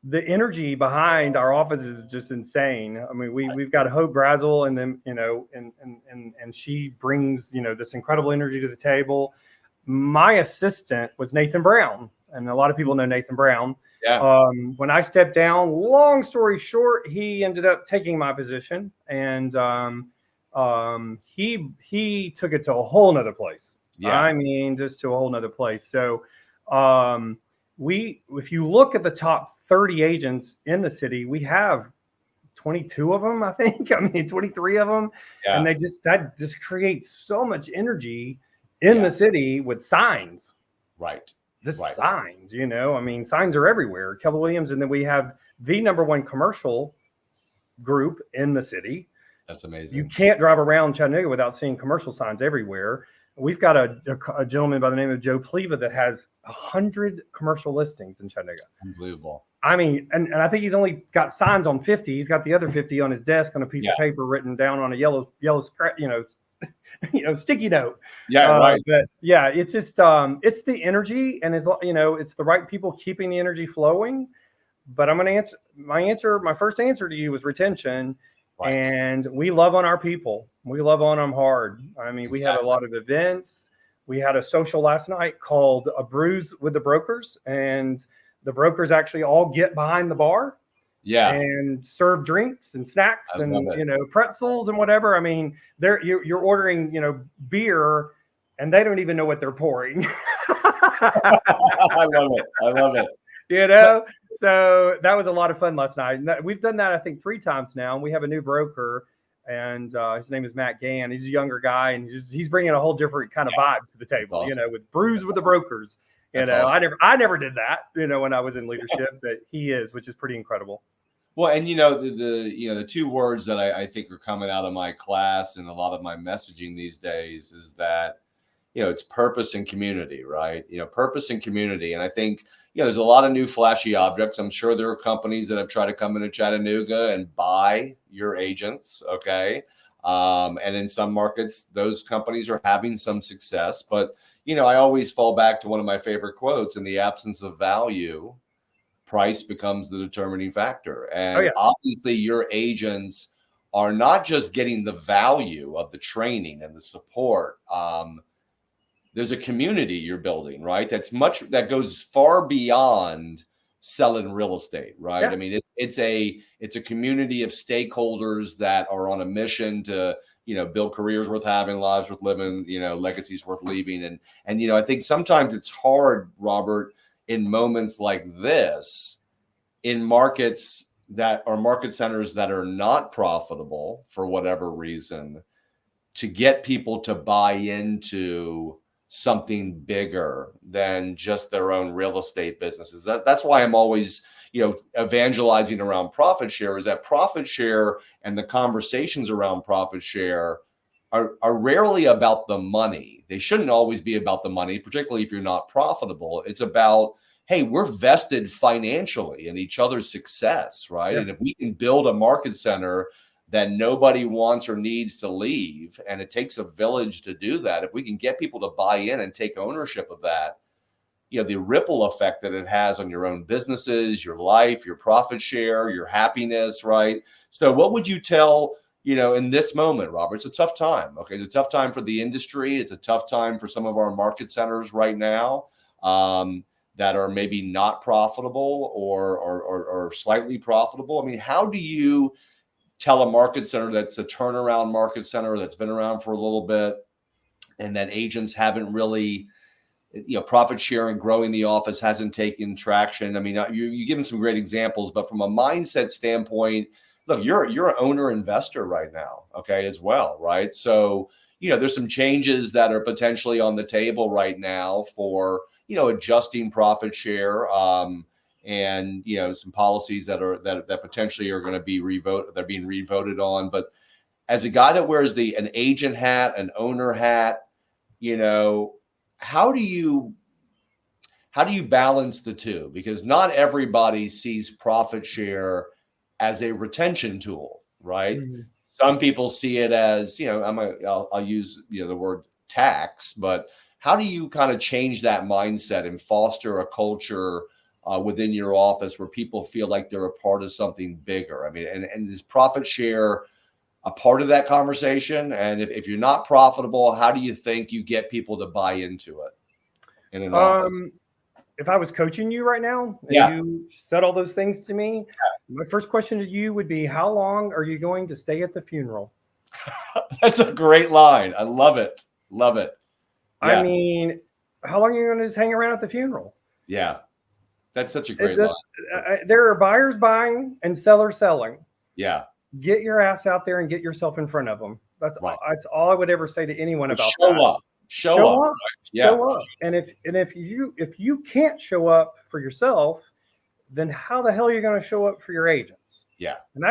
the energy behind our offices is just insane. I mean, we've got Hope Brazel, and then, and she brings, this incredible energy to the table. My assistant was Nathan Brown, and a lot of people know Nathan Brown. Yeah. When I stepped down, long story short, he ended up taking my position, and he took it to a whole nother place. Yeah. I mean, just to a whole nother place. So if you look at the top 30 agents in the city, we have 22 of them, I think. 23 of them. Yeah. And that just creates so much energy in the city with signs. Right. Signs, signs are everywhere. Keller Williams, and then we have the #1 commercial group in the city. That's amazing. You can't drive around Chattanooga without seeing commercial signs everywhere. We've got a gentleman by the name of Joe Pleva that has 100 commercial listings in Chattanooga. Unbelievable. I mean, and I think he's only got signs on 50. He's got the other 50 on his desk on a piece of paper written down on a yellow scrap, sticky note. Yeah, right. But it's just it's the energy, and it's the right people keeping the energy flowing. But I'm going to my first answer to you was retention. Right. And we love on our people. We love on them hard. I mean, we have a lot of events. We had a social last night called A Brews with the Brokers, and the brokers actually all get behind the bar. Yeah, and serve drinks and snacks and pretzels and whatever. I mean, you're ordering beer, and they don't even know what they're pouring. I love it. So that was a lot of fun last night. And we've done that, I think, 3 times now. And we have a new broker and his name is Matt Gann. He's a younger guy, and he's bringing a whole different kind of vibe to the table. Awesome. You know, with Brews with the Brokers. You know, awesome. I never did that. You know, when I was in leadership, but he is, which is pretty incredible. Well, and you know, the two words that I think are coming out of my class and a lot of my messaging these days is that, you know, it's purpose and community, right? You know, purpose and community. And I think, you know, there's a lot of new flashy objects. I'm sure there are companies that have tried to come into Chattanooga and buy your agents. Okay. And in some markets, those companies are having some success. But, you know, I always fall back to one of my favorite quotes: in the absence of value, price becomes the determining factor. And obviously your agents are not just getting the value of the training and the support. There's a community you're building, right? That goes far beyond selling real estate, right? I mean, it's a community of stakeholders that are on a mission to, you know, build careers worth having, lives worth living, you know, legacies worth leaving. And, you know, I think sometimes it's hard, Robert, in moments like this, in markets that are market centers that are not profitable for whatever reason, to get people to buy into something bigger than just their own real estate businesses. That's why I'm always, you know, evangelizing around profit share, is that profit share and the conversations around profit share are rarely about the money. They shouldn't always be about the money, particularly if you're not profitable. It's about, hey, we're vested financially in each other's success, right? And if we can build a market center that nobody wants or needs to leave, and it takes a village to do that, if we can get people to buy in and take ownership of that, you know, the ripple effect that it has on your own businesses, your life, your profit share, your happiness, right? So what would you tell, you know, in this moment, Robert? It's a tough time. Okay. It's a tough time for the industry. It's a tough time for some of our market centers right now that are maybe not profitable or slightly profitable. I mean, how do you tell a market center that's a turnaround market center that's been around for a little bit, and that agents haven't really, you know, profit sharing, growing the office hasn't taken traction? I mean, you're giving some great examples, but from a mindset standpoint, look, you're an owner investor right now, okay, as well, right? So, you know, there's some changes that are potentially on the table right now for, you know, adjusting profit share, and, you know, some policies that potentially are going to be they're being revoted on. But as a guy that wears an agent hat, an owner hat, you know, how do you balance the two? Because not everybody sees profit share as a retention tool, right? Mm-hmm. Some people see it as, you know, I'll use, you know, the word tax, but how do you kind of change that mindset and foster a culture within your office where people feel like they're a part of something bigger? I mean, and is profit share a part of that conversation? And if you're not profitable, how do you think you get people to buy into it in an office? If I was coaching you right now and you said all those things to me, my first question to you would be, how long are you going to stay at the funeral? That's a great line. I love it. Love it. Yeah. I mean, how long are you going to just hang around at the funeral? Yeah. That's such a great line. There are buyers buying and sellers selling. Yeah. Get your ass out there and get yourself in front of them. That's all I would ever say to anyone about that. Show up. Right? Yeah. Show up. And if you can't show up for yourself, then how the hell are you going to show up for your agents? Yeah. And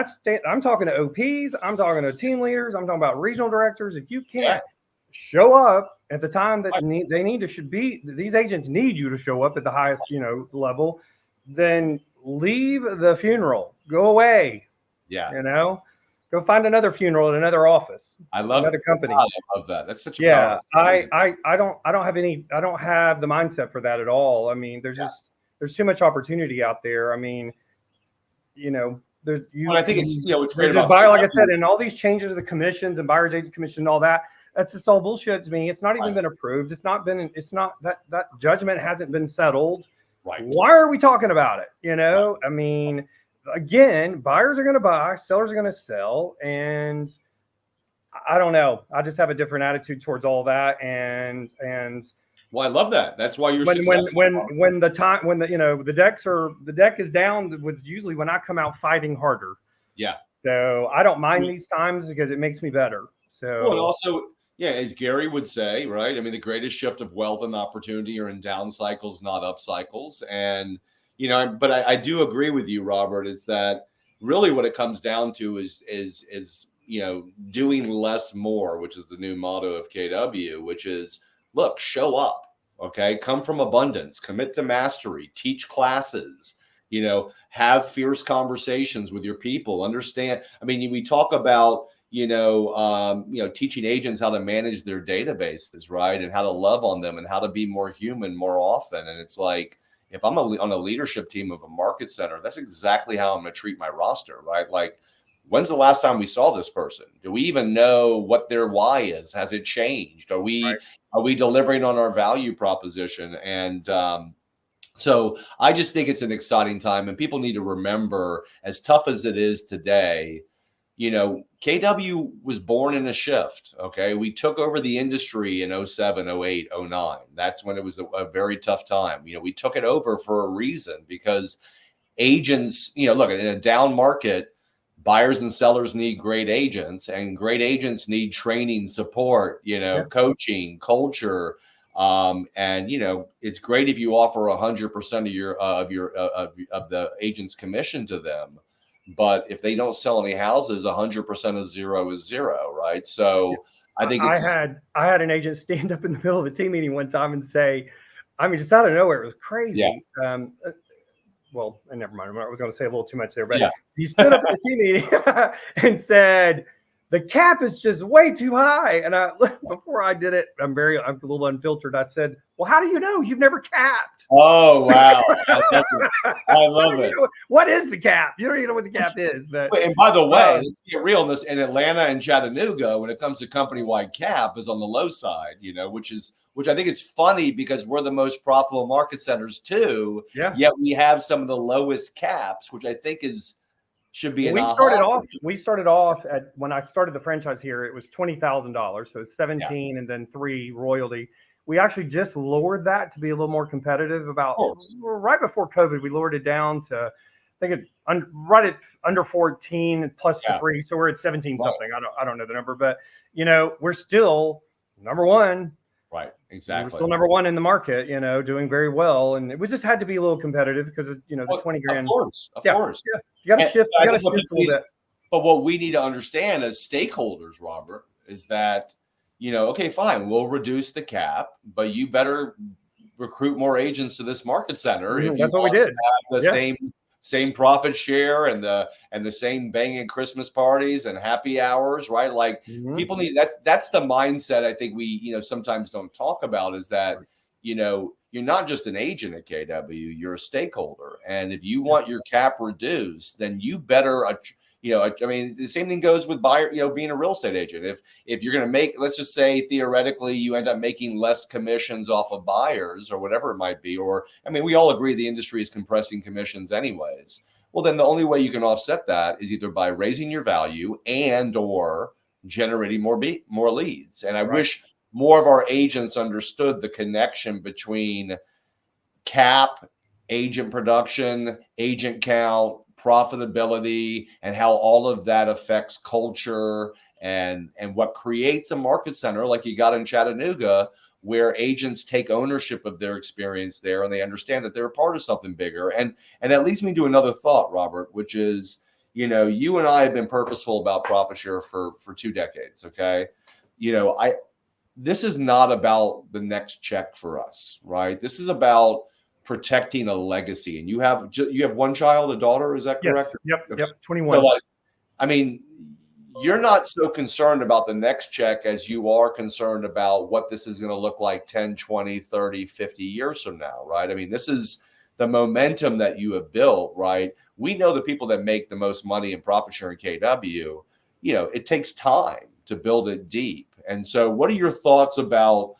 I'm talking to OPs, I'm talking to team leaders, I'm talking about regional directors. If you can't show up at the time that these agents need you to show up at the highest, you know, level, then leave the funeral, go away. Yeah. You know, go find another funeral at another office. I love another company. I love that. That's such a I don't have the mindset for that at all. I mean, there's too much opportunity out there. I mean, you know, I think it's, you know, it's great about like I said, and all these changes to the commissions and buyer's agent commission and all that. That's just all bullshit to me. It's not even been approved. It's not that judgment hasn't been settled. Right. Why are we talking about it? You know, I mean, again, buyers are going to buy, sellers are going to sell. And I don't know. I just have a different attitude towards all that. And well, I love that. That's why you're when the deck is down was usually when I come out fighting harder. Yeah. So I don't mind these times because it makes me better. So well, and also, yeah, as Gary would say, right? I mean, the greatest shift of wealth and opportunity are in down cycles, not up cycles. And, but I do agree with you, Robert, is that really what it comes down to is doing less more, which is the new motto of KW, which is, look, show up. Okay. Come from abundance, commit to mastery, teach classes, have fierce conversations with your people, understand. I mean, we talk about, teaching agents how to manage their databases, right? And how to love on them and how to be more human more often. And it's like, if I'm on a leadership team of a market center, that's exactly how I'm going to treat my roster, right? Like, when's the last time we saw this person? Do we even know what their why is? Has it changed? Are we delivering on our value proposition? And so I just think it's an exciting time, and people need to remember, as tough as it is today, KW was born in a shift. Okay. We took over the industry in 07, 08, 09. That's when it was a very tough time. We took it over for a reason, because agents, look, in a down market, buyers and sellers need great agents, and great agents need training, support, coaching, culture. And it's great if you offer 100% of the agent's commission to them. But if they don't sell any houses, 100% of zero is zero, right? So I think I had an agent stand up in the middle of a team meeting one time and say, I mean, just out of nowhere, it was crazy. Yeah. Well, never mind. I was going to say a little too much there, but he stood up at the team meeting and said, the cap is just way too high. And before I did it, I'm a little unfiltered. I said, well, how do you know? You've never capped. Oh, wow. I love it. What is the cap? You don't even know what the cap is. But and by the way, let's get real. In Atlanta and Chattanooga, when it comes to company-wide cap, is on the low side, which I think is funny, because we're the most profitable market centers too. Yeah. Yet we have some of the lowest caps, which I think should be. We started off at, when I started the franchise here, it was $20,000, so it's 17 and then 3 royalty. We actually just lowered that to be a little more competitive. Right before COVID, we lowered it down to, I think right at under 14 plus the 3, so we're at 17 something. I don't know the number, but we're still number one. Right, exactly. We're still number one in the market, doing very well, and we just had to be a little competitive because of, the 20 grand. Of course. Yeah. You got to shift. You got to shift a little bit. But what we need to understand as stakeholders, Robert, is that okay, fine, we'll reduce the cap, but you better recruit more agents to this market center. That's what we did. The same profit share and the same banging Christmas parties and happy hours, right? Like people need that's the mindset I think we sometimes don't talk about, is that you're not just an agent at KW, you're a stakeholder. And if you want your cap reduced, then you better I mean, the same thing goes with being a real estate agent. If you're going to make, let's just say theoretically, you end up making less commissions off of buyers or whatever it might be, or, I mean, we all agree the industry is compressing commissions anyways. Well, then the only way you can offset that is either by raising your value and or generating more leads. And I wish more of our agents understood the connection between cap, agent production, agent count, profitability, and how all of that affects culture and what creates a market center like you got in Chattanooga, where agents take ownership of their experience there and they understand that they're a part of something bigger. And that leads me to another thought, Robert, which is, you and I have been purposeful about profit share for 2 decades. Okay. This is not about the next check for us, right? This is about protecting a legacy. And you have one child, a daughter, is that correct? Yes. Yep. 21. So I mean, you're not so concerned about the next check as you are concerned about what this is going to look like 10, 20, 30, 50 years from now, right? I mean, this is the momentum that you have built, right? We know the people that make the most money in profit sharing KW, it takes time to build it deep. And so what are your thoughts about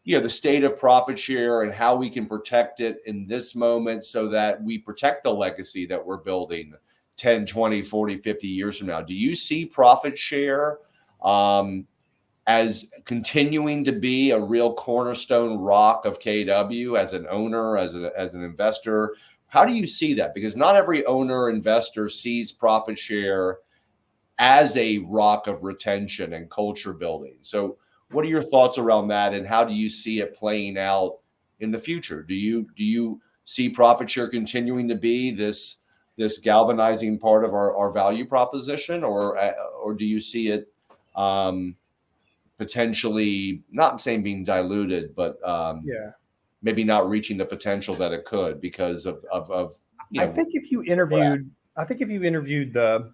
the state of profit share and how we can protect it in this moment so that we protect the legacy that we're building 10, 20, 40, 50 years from now? Do you see profit share as continuing to be a real cornerstone rock of KW as an owner, as an investor? How do you see that? Because not every owner investor sees profit share as a rock of retention and culture building. So what are your thoughts around that, and how do you see it playing out in the future? Do you see profit share continuing to be this galvanizing part of our value proposition, or do you see it potentially, not saying being diluted, but maybe not reaching the potential that it could because of I think if you interviewed the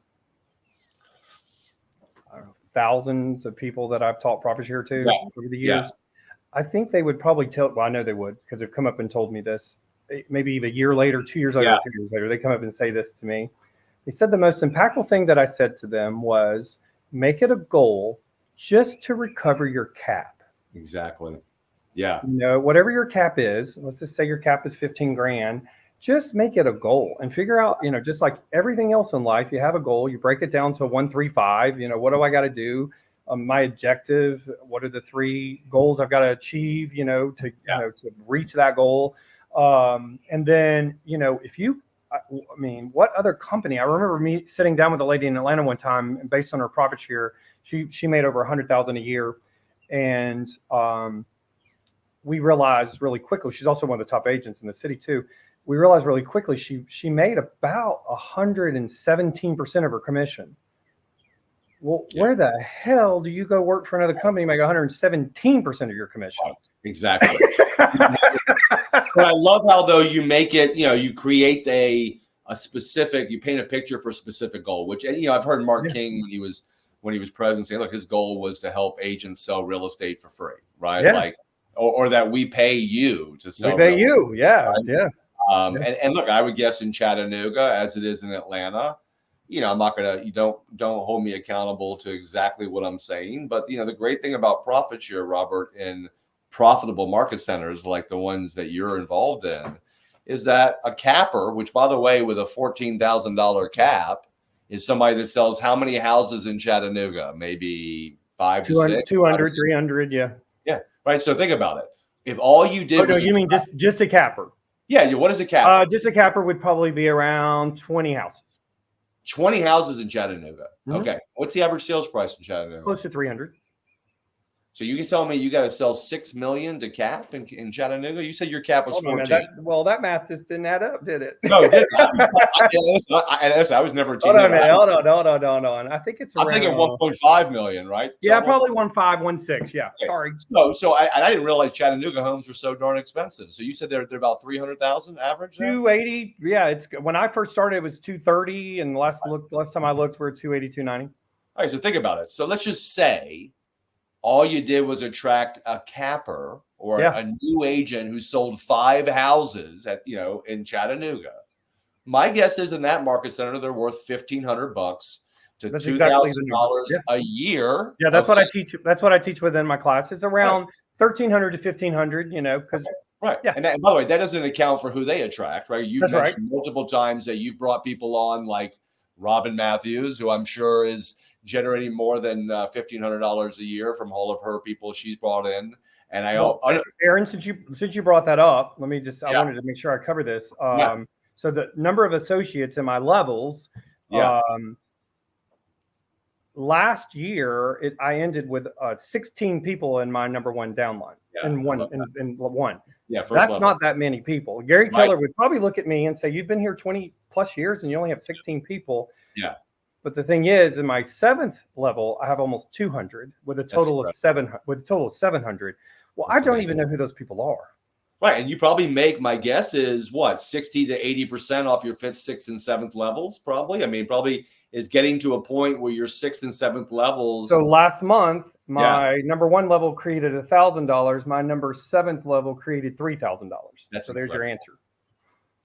thousands of people that I've taught profit share to over the years, I think they would probably tell. Well, I know they would, because they've come up and told me this. Maybe even a year later, 2 years later, 3 years later, they come up and say this to me. They said the most impactful thing that I said to them was, make it a goal just to recover your cap. Exactly. Yeah. Whatever your cap is, let's just say your cap is 15 grand, just make it a goal and figure out, just like everything else in life, you have a goal, you break it down to 1, 3, 5, what do I got to do? My objective, what are the 3 goals I've got to achieve, to reach that goal. And then, what other company? I remember me sitting down with a lady in Atlanta one time, and based on her profit share, she made over $100,000 a year. And we realized really quickly, she's also one of the top agents in the city too. We realized really quickly she made about 117% of her commission. Well, where the hell do you go work for another company and make 117% of your commission? Exactly. But I love how, though, you make it, you create a specific, you paint a picture for a specific goal, which, I've heard Mark King when he was president say, look, his goal was to help agents sell real estate for free, right? Yeah. Like, or that we pay you to sell. We pay you. Yeah. Right? Yeah. And look, I would guess in Chattanooga, as it is in Atlanta, I'm not going to, you don't hold me accountable to exactly what I'm saying. But, the great thing about profit share, Robert, in profitable market centers like the ones that you're involved in, is that a capper, which, by the way, with a $14,000 cap, is somebody that sells how many houses in Chattanooga? Maybe 5 to 6? 200, 300, yeah. Yeah, right. So think about it. If all you did was... you mean just a capper? Yeah, what is a capper? Just a capper would probably be around 20 houses. 20 houses in Chattanooga. Mm-hmm. Okay. What's the average sales price in Chattanooga? Close to 300. So you can tell me you got to sell $6 million to cap in Chattanooga? You said your cap was 14. That math just didn't add up, did it? No, it didn't. I was never. Hold on. I think it's around. I'm thinking 1.5 million, right? Yeah, probably 1.5, 1.6. Yeah, okay. Sorry. So I didn't realize Chattanooga homes were so darn expensive. So you said they're about 300,000 average. 280. Yeah, it's when I first started, it was 230, and last time I looked, we're at 280, 290. All right, so think about it. So let's just say all you did was attract a capper or a new agent who sold 5 houses in Chattanooga. My guess is in that market center, they're worth $1,500 to $2,000 a year. Yeah, that's what I teach. That's what I teach within my class. It's around $1,300 to $1,500. Because right. Yeah. And by the way, that doesn't account for who they attract, right? You've mentioned multiple times that you've brought people on like Robin Matthews, who I'm sure is generating more than $1,500 a year from all of her people she's brought in. And Aaron, since you brought that up, I wanted to make sure I cover this. So the number of associates in my levels, last year I ended with 16 people in my number one downline in one. Yeah, that's level. Not that many people. Gary Keller would probably look at me and say, "You've been here 20 plus years and you only have 16 people." Yeah. But the thing is, in my 7th level, I have almost 200 with a total of 700. Well, I don't even know who those people are. Right, and you probably make, my guess is what, 60 to 80% off your 5th, 6th, and 7th levels. Probably, probably is getting to a point where your 6th and 7th levels. So last month, my number one level created $1,000. My number 7th level created $3,000. So there's your answer.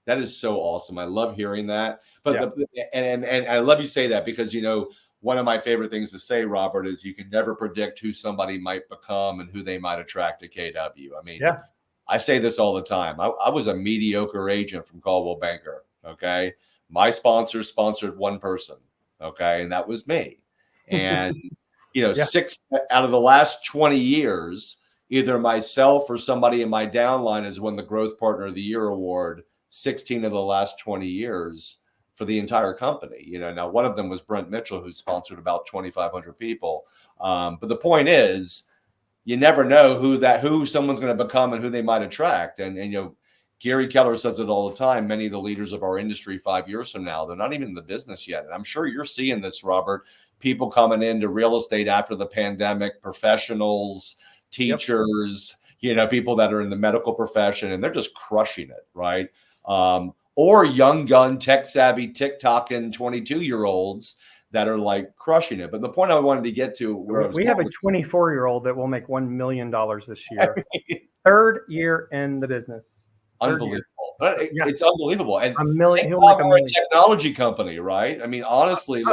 That is so awesome. I love hearing that. But and I love you say that because, one of my favorite things to say, Robert, is you can never predict who somebody might become and who they might attract to KW. I say this all the time. I was a mediocre agent from Coldwell Banker. Okay. My sponsor sponsored one person. Okay. And that was me. And, 6 out of the last 20 years, either myself or somebody in my downline has won the Growth Partner of the Year award. 16 of the last 20 years. for the entire company. Now one of them was Brent Mitchell, who sponsored about 2,500 people. But the point is, you never know who someone's going to become and who they might attract. And Gary Keller says it all the time. Many of the leaders of our industry 5 years from now, they're not even in the business yet. And I'm sure you're seeing this, Robert. People coming into real estate after the pandemic, professionals, teachers, people that are in the medical profession, and they're just crushing it, right? Or young gun, tech savvy, TikToking 22-year-olds that are like crushing it. But the point I wanted to get to, we have a 24-year-old that will make $1 million this year. Third year in the business. Unbelievable. It's unbelievable. And $1 million. He'll we're make $1 a million. technology company, right? I mean, honestly,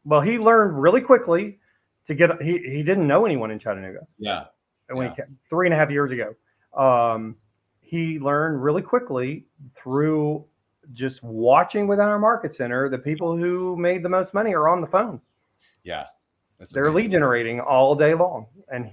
well, he learned really quickly to get. He didn't know anyone in Chattanooga. Yeah. When he came 3.5 years ago, he learned really quickly through just watching within our market center. The people who made the most money are on the phone. Yeah. They're lead generating all day long, and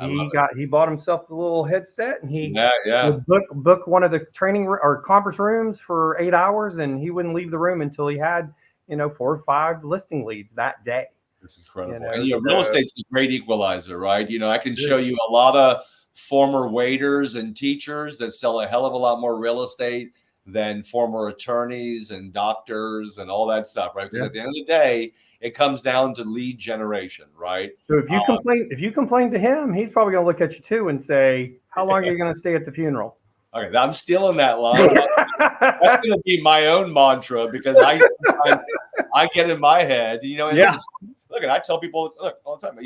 he bought himself a little headset, and he would book one of the training or conference rooms for 8 hours, and he wouldn't leave the room until he had 4 or 5 listing leads that day. That's incredible. And real estate's a great equalizer, right? I can show you a lot of former waiters and teachers that sell a hell of a lot more real estate than former attorneys and doctors and all that stuff, right? Because at the end of the day, it comes down to lead generation, right? So if you complain to him, he's probably going to look at you too and say, "How long are you going to stay at the funeral?" Okay, I'm stealing that line. That's going to be my own mantra, because I get in my head, look, I tell people all the time,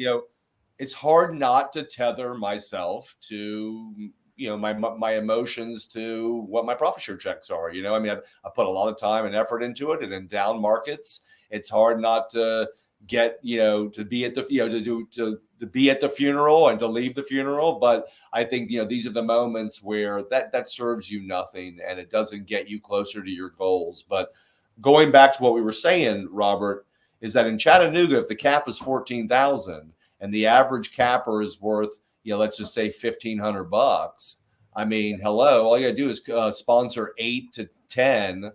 it's hard not to tether myself to my emotions to what my profit share checks are. I've put a lot of time and effort into it, and in down markets, it's hard not to get, to be at the, to be at the funeral and to leave the funeral. But I think, these are the moments where that serves you nothing, and it doesn't get you closer to your goals. But going back to what we were saying, Robert, is that in Chattanooga, if the cap is 14,000 and the average capper is worth, let's just say $1,500. I mean, hello, all you gotta do is sponsor 8 to 10,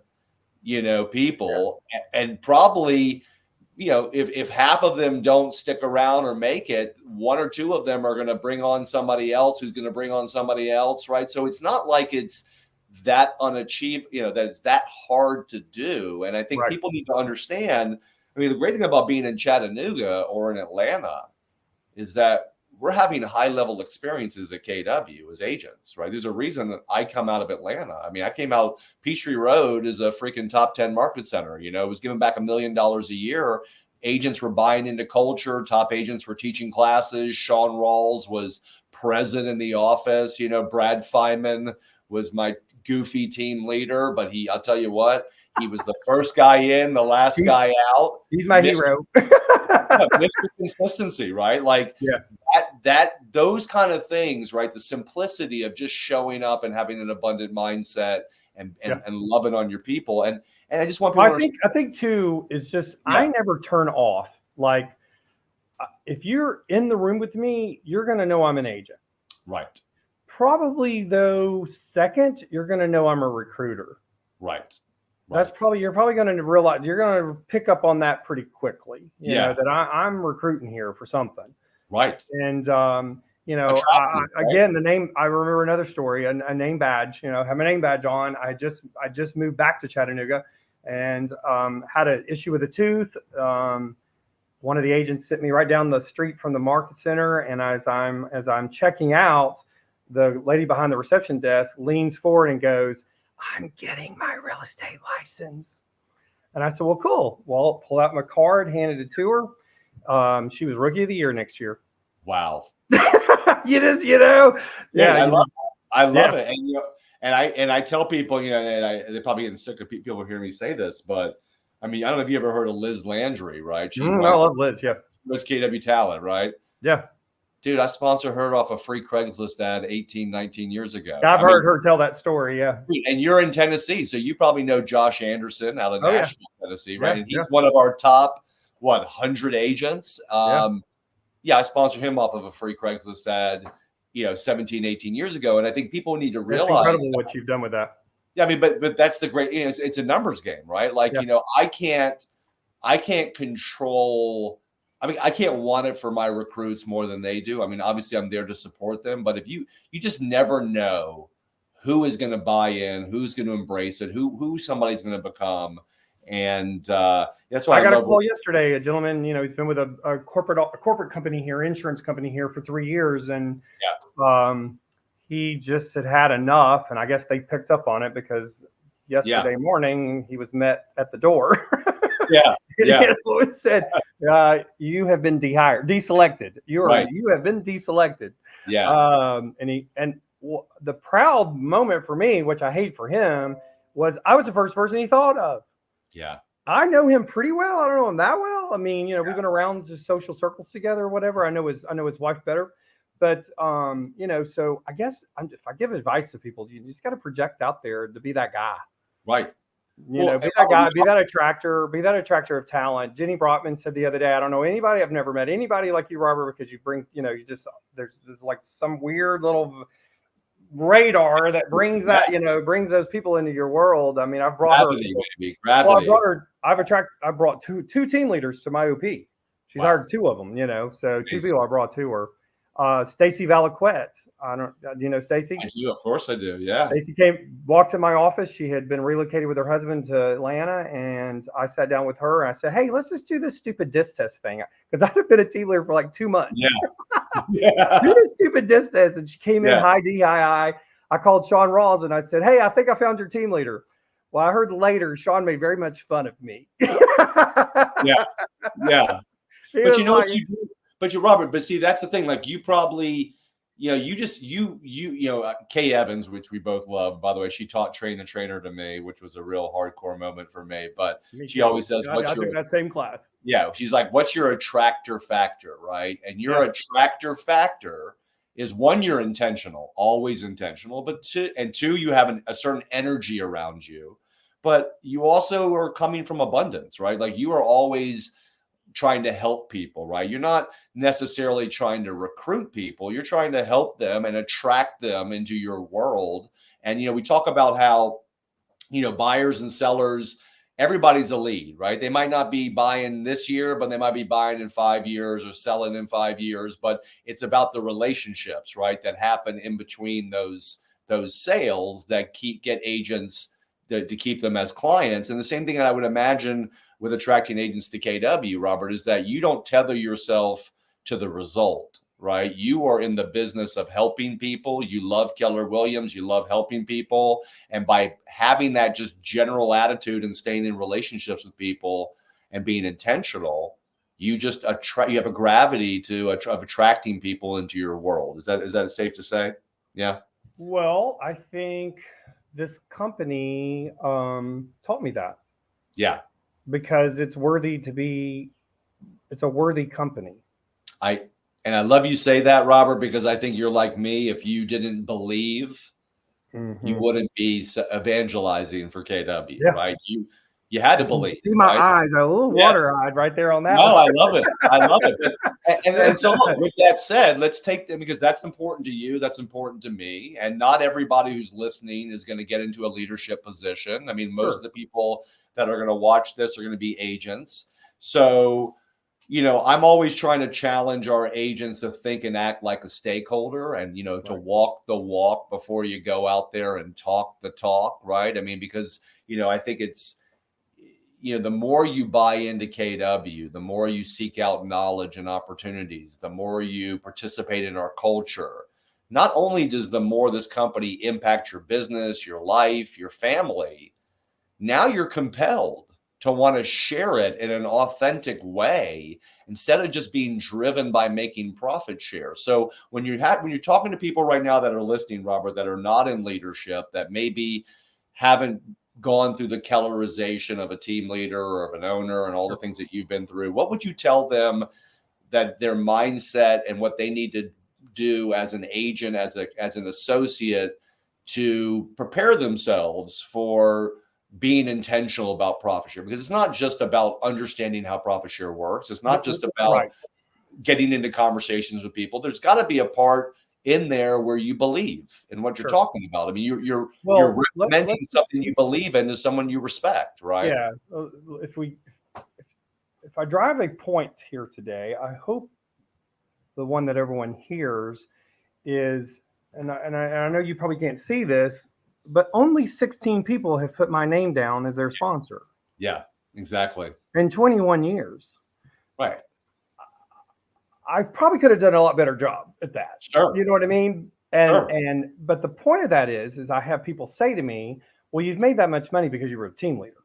people, and probably, if half of them don't stick around or make it, 1 or 2 of them are going to bring on somebody else who's going to bring on somebody else, right? So it's not like it's that unachievable, that it's that hard to do. And I think people need to understand. I mean, the great thing about being in Chattanooga or in Atlanta is that we're having high-level experiences at KW as agents, right? There's a reason that I come out of Atlanta. I mean, I came out, Peachtree Road is a freaking top 10 market center. It was giving back $1 million a year. Agents were buying into culture. Top agents were teaching classes. Sean Rawls was present in the office. Brad Feynman was my goofy team leader, but I'll tell you what, he was the first guy in, the last guy out. He's my hero. Mr. Consistency, right? Like those kind of things, right? The simplicity of just showing up and having an abundant mindset and loving on your people. And I just want people I think too is just I never turn off. Like if you're in the room with me, you're going to know I'm an agent. Right. Probably though, second, you're going to know I'm a recruiter. Right. That's you're probably going to realize, you're going to pick up on that pretty quickly. You know, that I'm recruiting here for something. Right. And, again, the name, I remember another story, a name badge, have my name badge on. I just moved back to Chattanooga and had an issue with a tooth. One of the agents sent me right down the street from the market center. And as I'm checking out, the lady behind the reception desk leans forward and goes, "I'm getting my real estate license." And I said, "Well, cool." Well, pull out my card, handed it to her. She was Rookie of the Year next year. Wow. I love it. And I tell people, they're probably getting sick of people hearing me say this, but I mean, I don't know if you ever heard of Liz Landry, right? I love Liz. Yeah. Liz KW Talent, right? Yeah. Dude, I sponsored her off a free Craigslist ad 18, 19 years ago. I've heard her tell that story, yeah. And you're in Tennessee, so you probably know Josh Anderson out of Nashville, Tennessee, right? And he's one of our top, 100 agents. I sponsored him off of a free Craigslist ad, 17, 18 years ago. And I think people need to realize. It's incredible what you've done with that. Yeah, I mean, but that's the great. It's a numbers game, right? Like I can't control. I mean, I can't want it for my recruits more than they do. I mean, obviously, I'm there to support them, but if you just never know who is going to buy in, who's going to embrace it, who somebody's going to become, and that's why I got a call yesterday. A gentleman, he's been with a corporate company here, insurance company here for 3 years, and he just had enough, and I guess they picked up on it because yesterday morning he was met at the door. It said, "You have been deselected. You have been deselected." Yeah. And the proud moment for me, which I hate for him, was I was the first person he thought of. Yeah. I know him pretty well. I don't know him that well. I mean, we've been around just social circles together or whatever. I know his wife better. But, so I guess if I give advice to people, you just got to project out there to be that guy. Right. Be that guy, be that attractor of talent. Jenny Brotman said the other day, I don't know anybody, I've never met anybody like you, Robert, because you bring, there's like some weird little radar that brings that, brings those people into your world. I mean, I've brought her. I brought two team leaders to my OP. She's hired 2 of them, so 2 people I brought to her. Stacy Valaquette. Do you know Stacy? I do, of course I do. Yeah. Stacy walked to my office. She had been relocated with her husband to Atlanta, and I sat down with her and I said, "Hey, let's just do this stupid disc test thing," because I'd been a team leader for like 2 months. Yeah. Do this stupid disc test, and she came in high D, high I. I called Sean Rawls and I said, "Hey, I think I found your team leader." Well, I heard later Sean made very much fun of me. Yeah. But you know what you do? But Robert, but see, that's the thing. Like you probably, Kay Evans, which we both love, by the way, she taught Train the Trainer to me, which was a real hardcore moment for me. But she always says, I took that same class. Yeah. She's like, what's your attractor factor? Right. And your attractor factor is 1, you're intentional, always intentional, but 2, you have a certain energy around you, but you also are coming from abundance, right? Like you are always trying to help people, right? You're not necessarily trying to recruit people. You're trying to help them and attract them into your world. And, we talk about how, buyers and sellers, everybody's a lead, right? They might not be buying this year, but they might be buying in 5 years or selling in 5 years. But it's about the relationships, right, that happen in between those sales that get agents to keep them as clients. And the same thing that I would imagine with attracting agents to KW, Robert, is that you don't tether yourself to the result, right? You are in the business of helping people. You love Keller Williams. You love helping people. And by having that just general attitude and staying in relationships with people and being intentional, you just you have a gravity of attracting people into your world. Is that safe to say? Yeah. Well, I think this company taught me that. Yeah. Because it's a worthy company. I love you say that, Robert, because I think you're like me. If you didn't believe, you wouldn't be evangelizing for KW, right? You had to believe. See my eyes are a little water-eyed right there on that. No, I love it. I love it. And so look, with that said, let's take them because that's important to you. That's important to me. And not everybody who's listening is going to get into a leadership position. I mean, most of the people that are going to watch this are going to be agents. So, I'm always trying to challenge our agents to think and act like a stakeholder and, to walk the walk before you go out there and talk the talk, right? I mean, because, I think it's, the more you buy into KW, the more you seek out knowledge and opportunities, the more you participate in our culture. Not only does the more this company impact your business, your life, your family, now you're compelled to want to share it in an authentic way instead of just being driven by making profit share. So when you're talking to people right now that are listening, Robert, that are not in leadership, that maybe haven't gone through the Kellerization of a team leader or of an owner and all the things that you've been through, what would you tell them that their mindset and what they need to do as an agent, as an associate to prepare themselves for being intentional about profit share? Because it's not just about understanding how profit share works. It's not just about getting into conversations with people. There's got to be a part in there where you believe in what you're Sure. talking about. I mean, you're recommending something you believe in to someone you respect, right? Yeah. If I drive a point here today, I hope the one that everyone hears is, and I know you probably can't see this, but only 16 people have put my name down as their sponsor. Yeah, exactly. In 21 years. Right. I probably could have done a lot better job at that. Sure. You know what I mean? But the point of that is I have people say to me, well, you've made that much money because you were a team leader.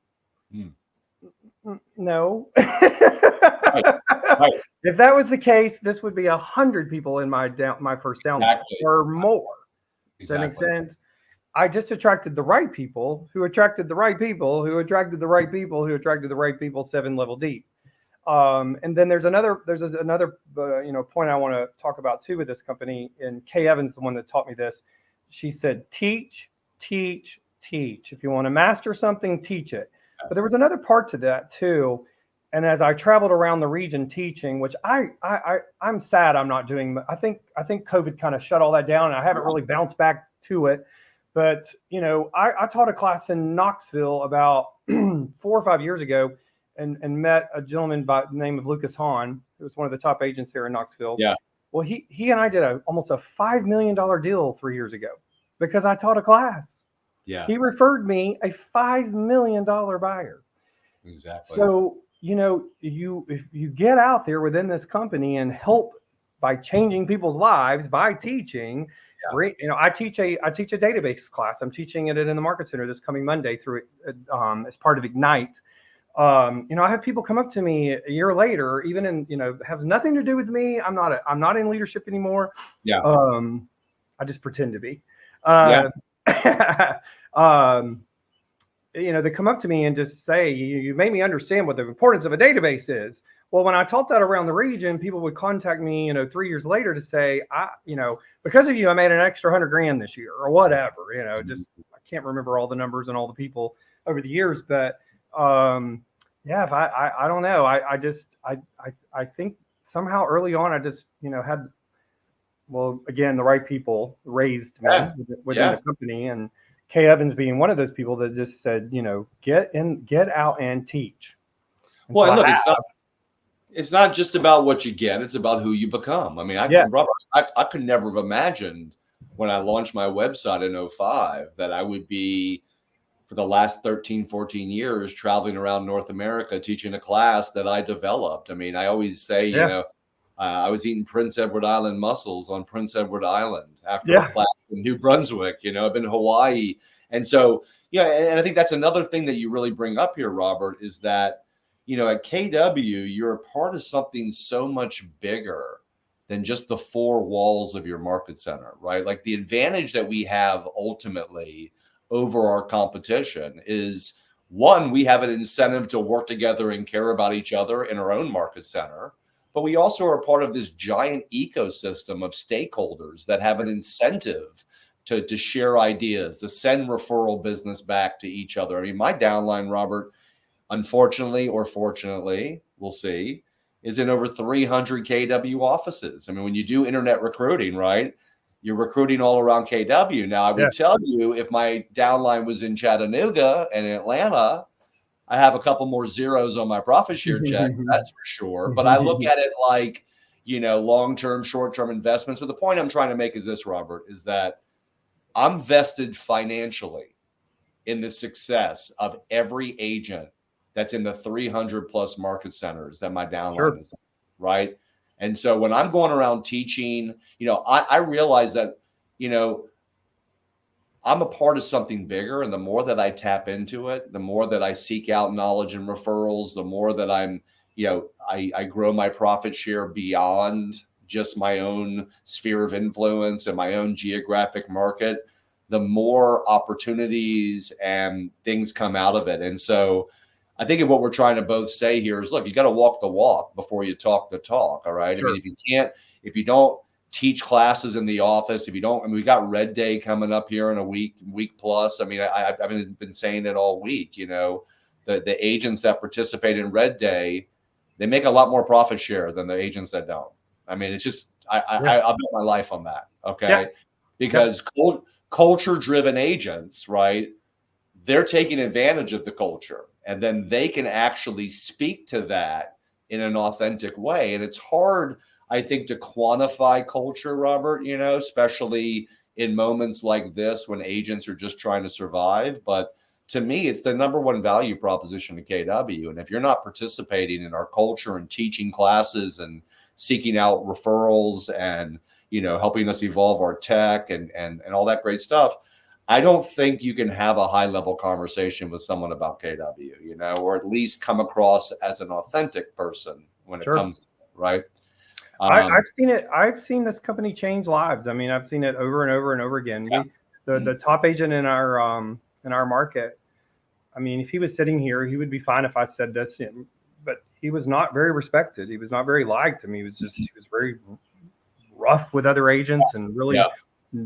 No. Right. If that was the case, this would be 100 people in my first downline or more. Does that make sense? I just attracted the right people who attracted the right people who attracted the right people who attracted the right people 7 level deep. And then there's another point I want to talk about too with this company. And Kay Evans, the one that taught me this, she said, teach. If you want to master something, teach it. But there was another part to that too. And as I traveled around the region teaching, which I'm sad I'm not doing, I think COVID kind of shut all that down, and I haven't really bounced back to it. But I taught a class in Knoxville about 4 or 5 years ago, and met a gentleman by the name of Lucas Hahn, who was one of the top agents here in Knoxville. Yeah. Well, he and I did almost a $5 million deal 3 years ago because I taught a class. Yeah. He referred me a $5 million buyer. Exactly. So, if you get out there within this company and help by changing people's lives by teaching, I teach a database class. I'm teaching it in the Market Center this coming Monday through as part of Ignite. I have people come up to me a year later, even in, has nothing to do with me. I'm not in leadership anymore. Yeah. I just pretend to be. They come up to me and just say, you made me understand what the importance of a database is. Well, when I taught that around the region, people would contact me, 3 years later to say, because of you, I made an extra $100,000 this year or whatever, just, I can't remember all the numbers and all the people over the years, but if I don't know. I think somehow early on I just, had, the right people raised me within the company, and Kay Evans being one of those people that just said, get out and teach. And well, and look, it's not just about what you get; it's about who you become. I mean, Robert, I could never have imagined when I launched my website in 2005 that I would be, for the last 13, 14 years, traveling around North America teaching a class that I developed. I mean, I always say, I was eating Prince Edward Island mussels on Prince Edward Island after a class in New Brunswick. I've been to Hawaii. And so, and I think that's another thing that you really bring up here, Robert, is that, at KW, you're a part of something so much bigger than just the 4 walls of your market center, right? Like the advantage that we have ultimately over our competition is, one, we have an incentive to work together and care about each other in our own market center, but we also are part of this giant ecosystem of stakeholders that have an incentive to share ideas, to send referral business back to each other. I mean, my downline, Robert, unfortunately or fortunately, we'll see, is in over 300 KW offices. I mean, when you do internet recruiting, right, you're recruiting all around KW. Now, I would tell you, if my downline was in Chattanooga and Atlanta, I have a couple more zeros on my profit share check, that's for sure. But I look at it like, long-term, short-term investments. So the point I'm trying to make is this, Robert, is that I'm vested financially in the success of every agent that's in the 300 plus market centers that my downline is in, right? And so when I'm going around teaching, I realize that, I'm a part of something bigger. And the more that I tap into it, the more that I seek out knowledge and referrals, the more that I'm, I grow my profit share beyond just my own sphere of influence and my own geographic market, the more opportunities and things come out of it. And so I think what we're trying to both say here is, look, you got to walk the walk before you talk the talk. All right. Sure. I mean, if you don't teach classes in the office, we got Red Day coming up here in a week plus. I mean, I've been saying it all week, the agents that participate in Red Day, they make a lot more profit share than the agents that don't. I mean, it's just I'll bet my life on that. Okay. Yeah. Because culture-driven agents, right? They're taking advantage of the culture, and then they can actually speak to that in an authentic way. And it's hard, I think, to quantify culture, Robert, especially in moments like this when agents are just trying to survive. But to me, it's the number one value proposition of KW. And if you're not participating in our culture and teaching classes and seeking out referrals and, helping us evolve our tech and all that great stuff, I don't think you can have a high level conversation with someone about KW, or at least come across as an authentic person when it comes to it, right? I've seen it. I've seen this company change lives. I mean, I've seen it over and over and over again. Yeah. The top agent in our market, I mean, if he was sitting here, he would be fine if I said this, but he was not very respected. He was not very liked. I mean, he was very rough with other agents and really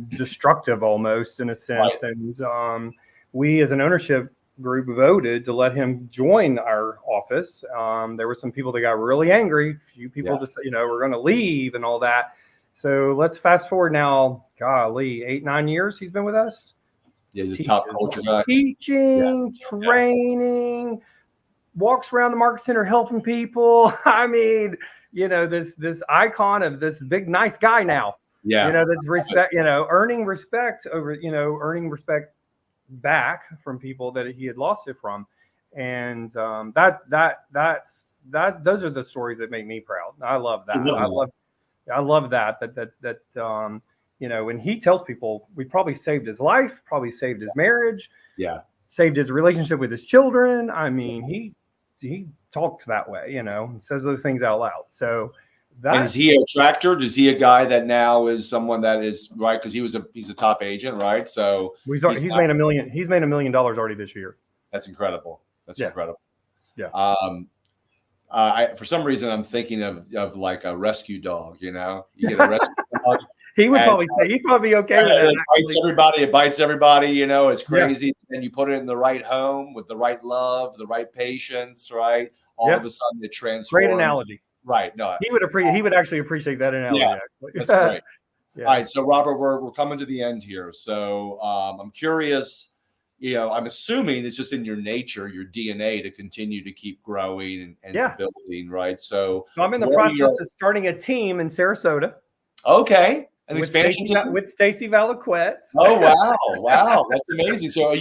destructive almost in a sense. Right. And we as an ownership group voted to let him join our office. There were some people that got really angry. A few people just, we're going to leave and all that. So let's fast forward now, golly, 8-9 years he's been with us. Yeah, he's a top culture guy. Teaching, training, walks around the market center helping people. I mean, this icon of this big nice guy now. Yeah. This respect, earning respect over, earning respect back from people that he had lost it from. And those are the stories that make me proud. I love that. I love that when he tells people we probably saved his life, probably saved his marriage, saved his relationship with his children. I mean, he talks that way, and says those things out loud. So and is he a tractor? Is he a guy that now is someone that is right? Because he's a top agent, right? So he's made $1 million. He's made $1 million already this year. That's incredible. That's incredible. Yeah. For some reason I'm thinking of like a rescue dog. You get a rescue dog. He would probably say he'd probably be okay with that. It bites everybody. It's crazy. And you put it in the right home with the right love, the right patience, right? All of a sudden it transforms. Great analogy. Right. No, he would actually appreciate that analogy. Yeah, that's great. All right. So Robert, we're coming to the end here. So I'm curious, I'm assuming it's just in your nature, your DNA to continue to keep growing and to building, right? So I'm in the process of starting a team in Sarasota. Okay. An expansion team? With Stacy Valaquette. Oh, wow. That's amazing. So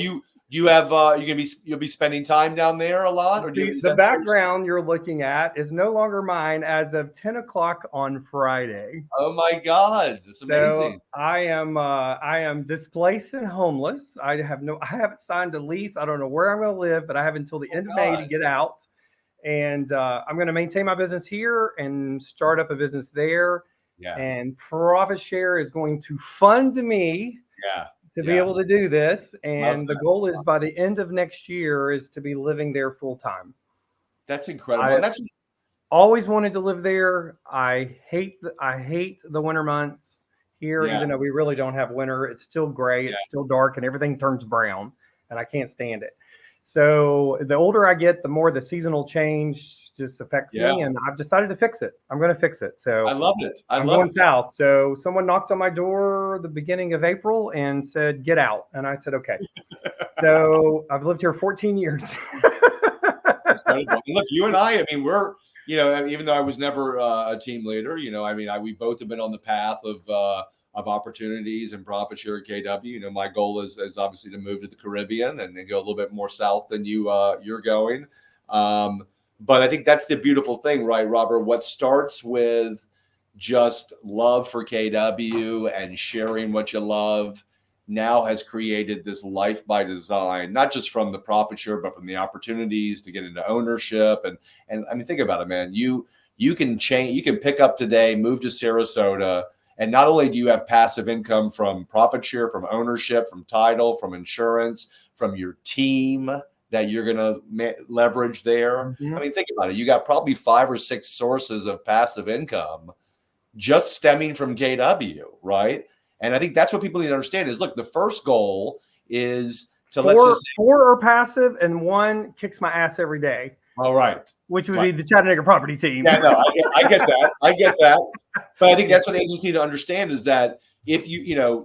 you'll be spending time down there a lot? Or the background you're looking at is no longer mine as of 10 o'clock on Friday. Oh my God. That's amazing. So I am displaced and homeless. I haven't signed a lease. I don't know where I'm going to live, but I have until the end of May to get out. And I'm going to maintain my business here and start up a business there. Yeah. And Profit Share is going to fund me to be able to do this. And the goal is by the end of next year is to be living there full time. That's incredible. That's always wanted to live there. I hate the winter months here, even though we really don't have winter. It's still gray, it's still dark, and everything turns brown, and I can't stand it. So the older I get, the more the seasonal change just affects me, and I've decided to fix it. I'm going to fix it. So I loved it. I'm going south. So someone knocked on my door the beginning of April and said, "Get out," and I said, "Okay." So I've lived here 14 years. Look, you and I mean, we're, even though I was never a team leader, we both have been on the path of opportunities and profit share at KW. My goal is obviously to move to the Caribbean and then go a little bit more south than you're going. But I think that's the beautiful thing, right, Robert? What starts with just love for KW and sharing what you love now has created this life by design, not just from the profit share, but from the opportunities to get into ownership. And I mean, think about it, man. You can change, you can pick up today, move to Sarasota, and not only do you have passive income from profit share, from ownership, from title, from insurance, from your team that you're going to leverage there. Mm-hmm. I mean, think about it. You got probably 5 or 6 sources of passive income just stemming from KW, right? And I think that's what people need to understand is, look, the first goal is to 4 are passive and 1 kicks my ass every day. All right. Which would be the Chattanooga property team. Yeah, no, I get that. I get that. But I think that's what agents need to understand is that if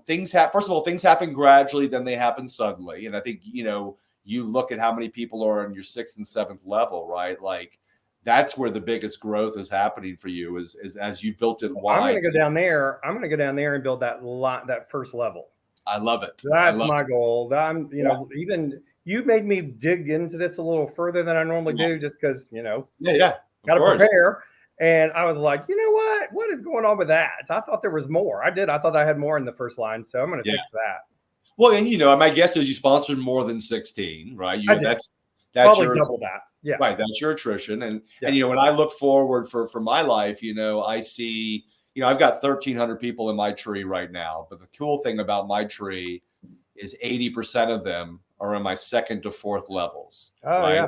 things first of all, things happen gradually, then they happen suddenly. And I think, you look at how many people are on your 6th and 7th level, right? Like that's where the biggest growth is happening for you is as you built it wide. I'm going to go down there. I'm going to go down there and build that first level. I love it. That's my goal. Even you made me dig into this a little further than I normally do, just because got to prepare. And I was like, you know what? What is going on with that? I thought there was more. I thought I had more in the first line, so I'm going to fix that. Well, and my guess is you sponsored more than 16, right? That's probably double that. Yeah, right. That's your attrition, and when I look forward for my life, I see. I've got 1,300 people in my tree right now. But the cool thing about my tree is 80% of them are in my 2nd to 4th levels. Oh, right? yeah.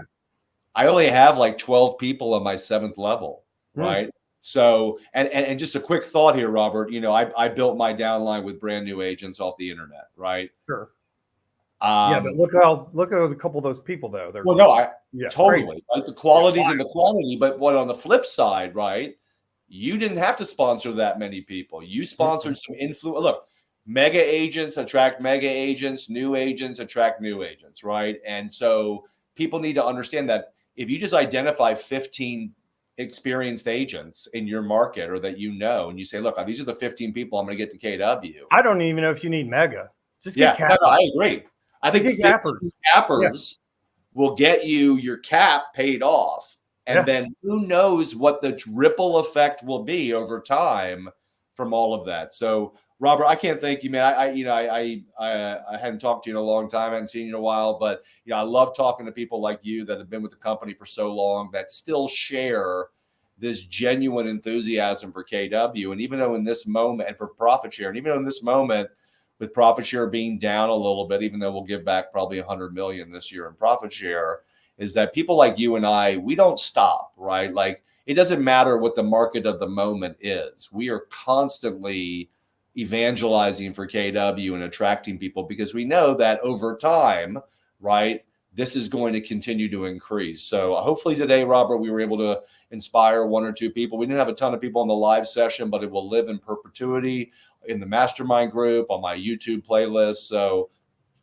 I only have like 12 people on my 7th level, right? So, and just a quick thought here, Robert, I built my downline with brand new agents off the internet, right? Sure. But look at a couple of those people, though. Totally. Right? The qualities and the quantity. But what on the flip side, right? You didn't have to sponsor that many people. You sponsored some influence. Look, mega agents attract mega agents, new agents attract new agents, right? And so people need to understand that if you just identify 15 experienced agents in your market or that and you say, look, these are the 15 people I'm going to get to KW. I don't even know if you need mega. Just get cappers. No, I agree. I think 15 cappers will get you your cap paid off. And then who knows what the ripple effect will be over time from all of that. So, Robert, I can't thank you, man. I hadn't talked to you in a long time. I hadn't seen you in a while, but I love talking to people like you that have been with the company for so long that still share this genuine enthusiasm for KW. And even though in this moment, and for profit share, and even though in this moment with profit share being down a little bit, even though we'll give back probably $100 million this year in profit share, is that people like you and I, we don't stop, right? Like it doesn't matter what the market of the moment is. We are constantly evangelizing for KW and attracting people because we know that over time, right, this is going to continue to increase. So hopefully today, Robert, we were able to inspire 1 or 2 people. We didn't have a ton of people in the live session, but it will live in perpetuity in the mastermind group, on my YouTube playlist. So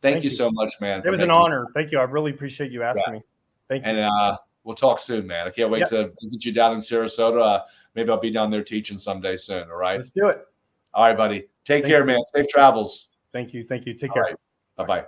thank you so much, man. It was an honor. Thank you. I really appreciate you asking me. Thank you. And we'll talk soon, man. I can't wait to visit you down in Sarasota. Maybe I'll be down there teaching someday soon. All right. Let's do it. All right, buddy. Take care, man. Safe travels. Thank you. Take care. Right. Bye-bye.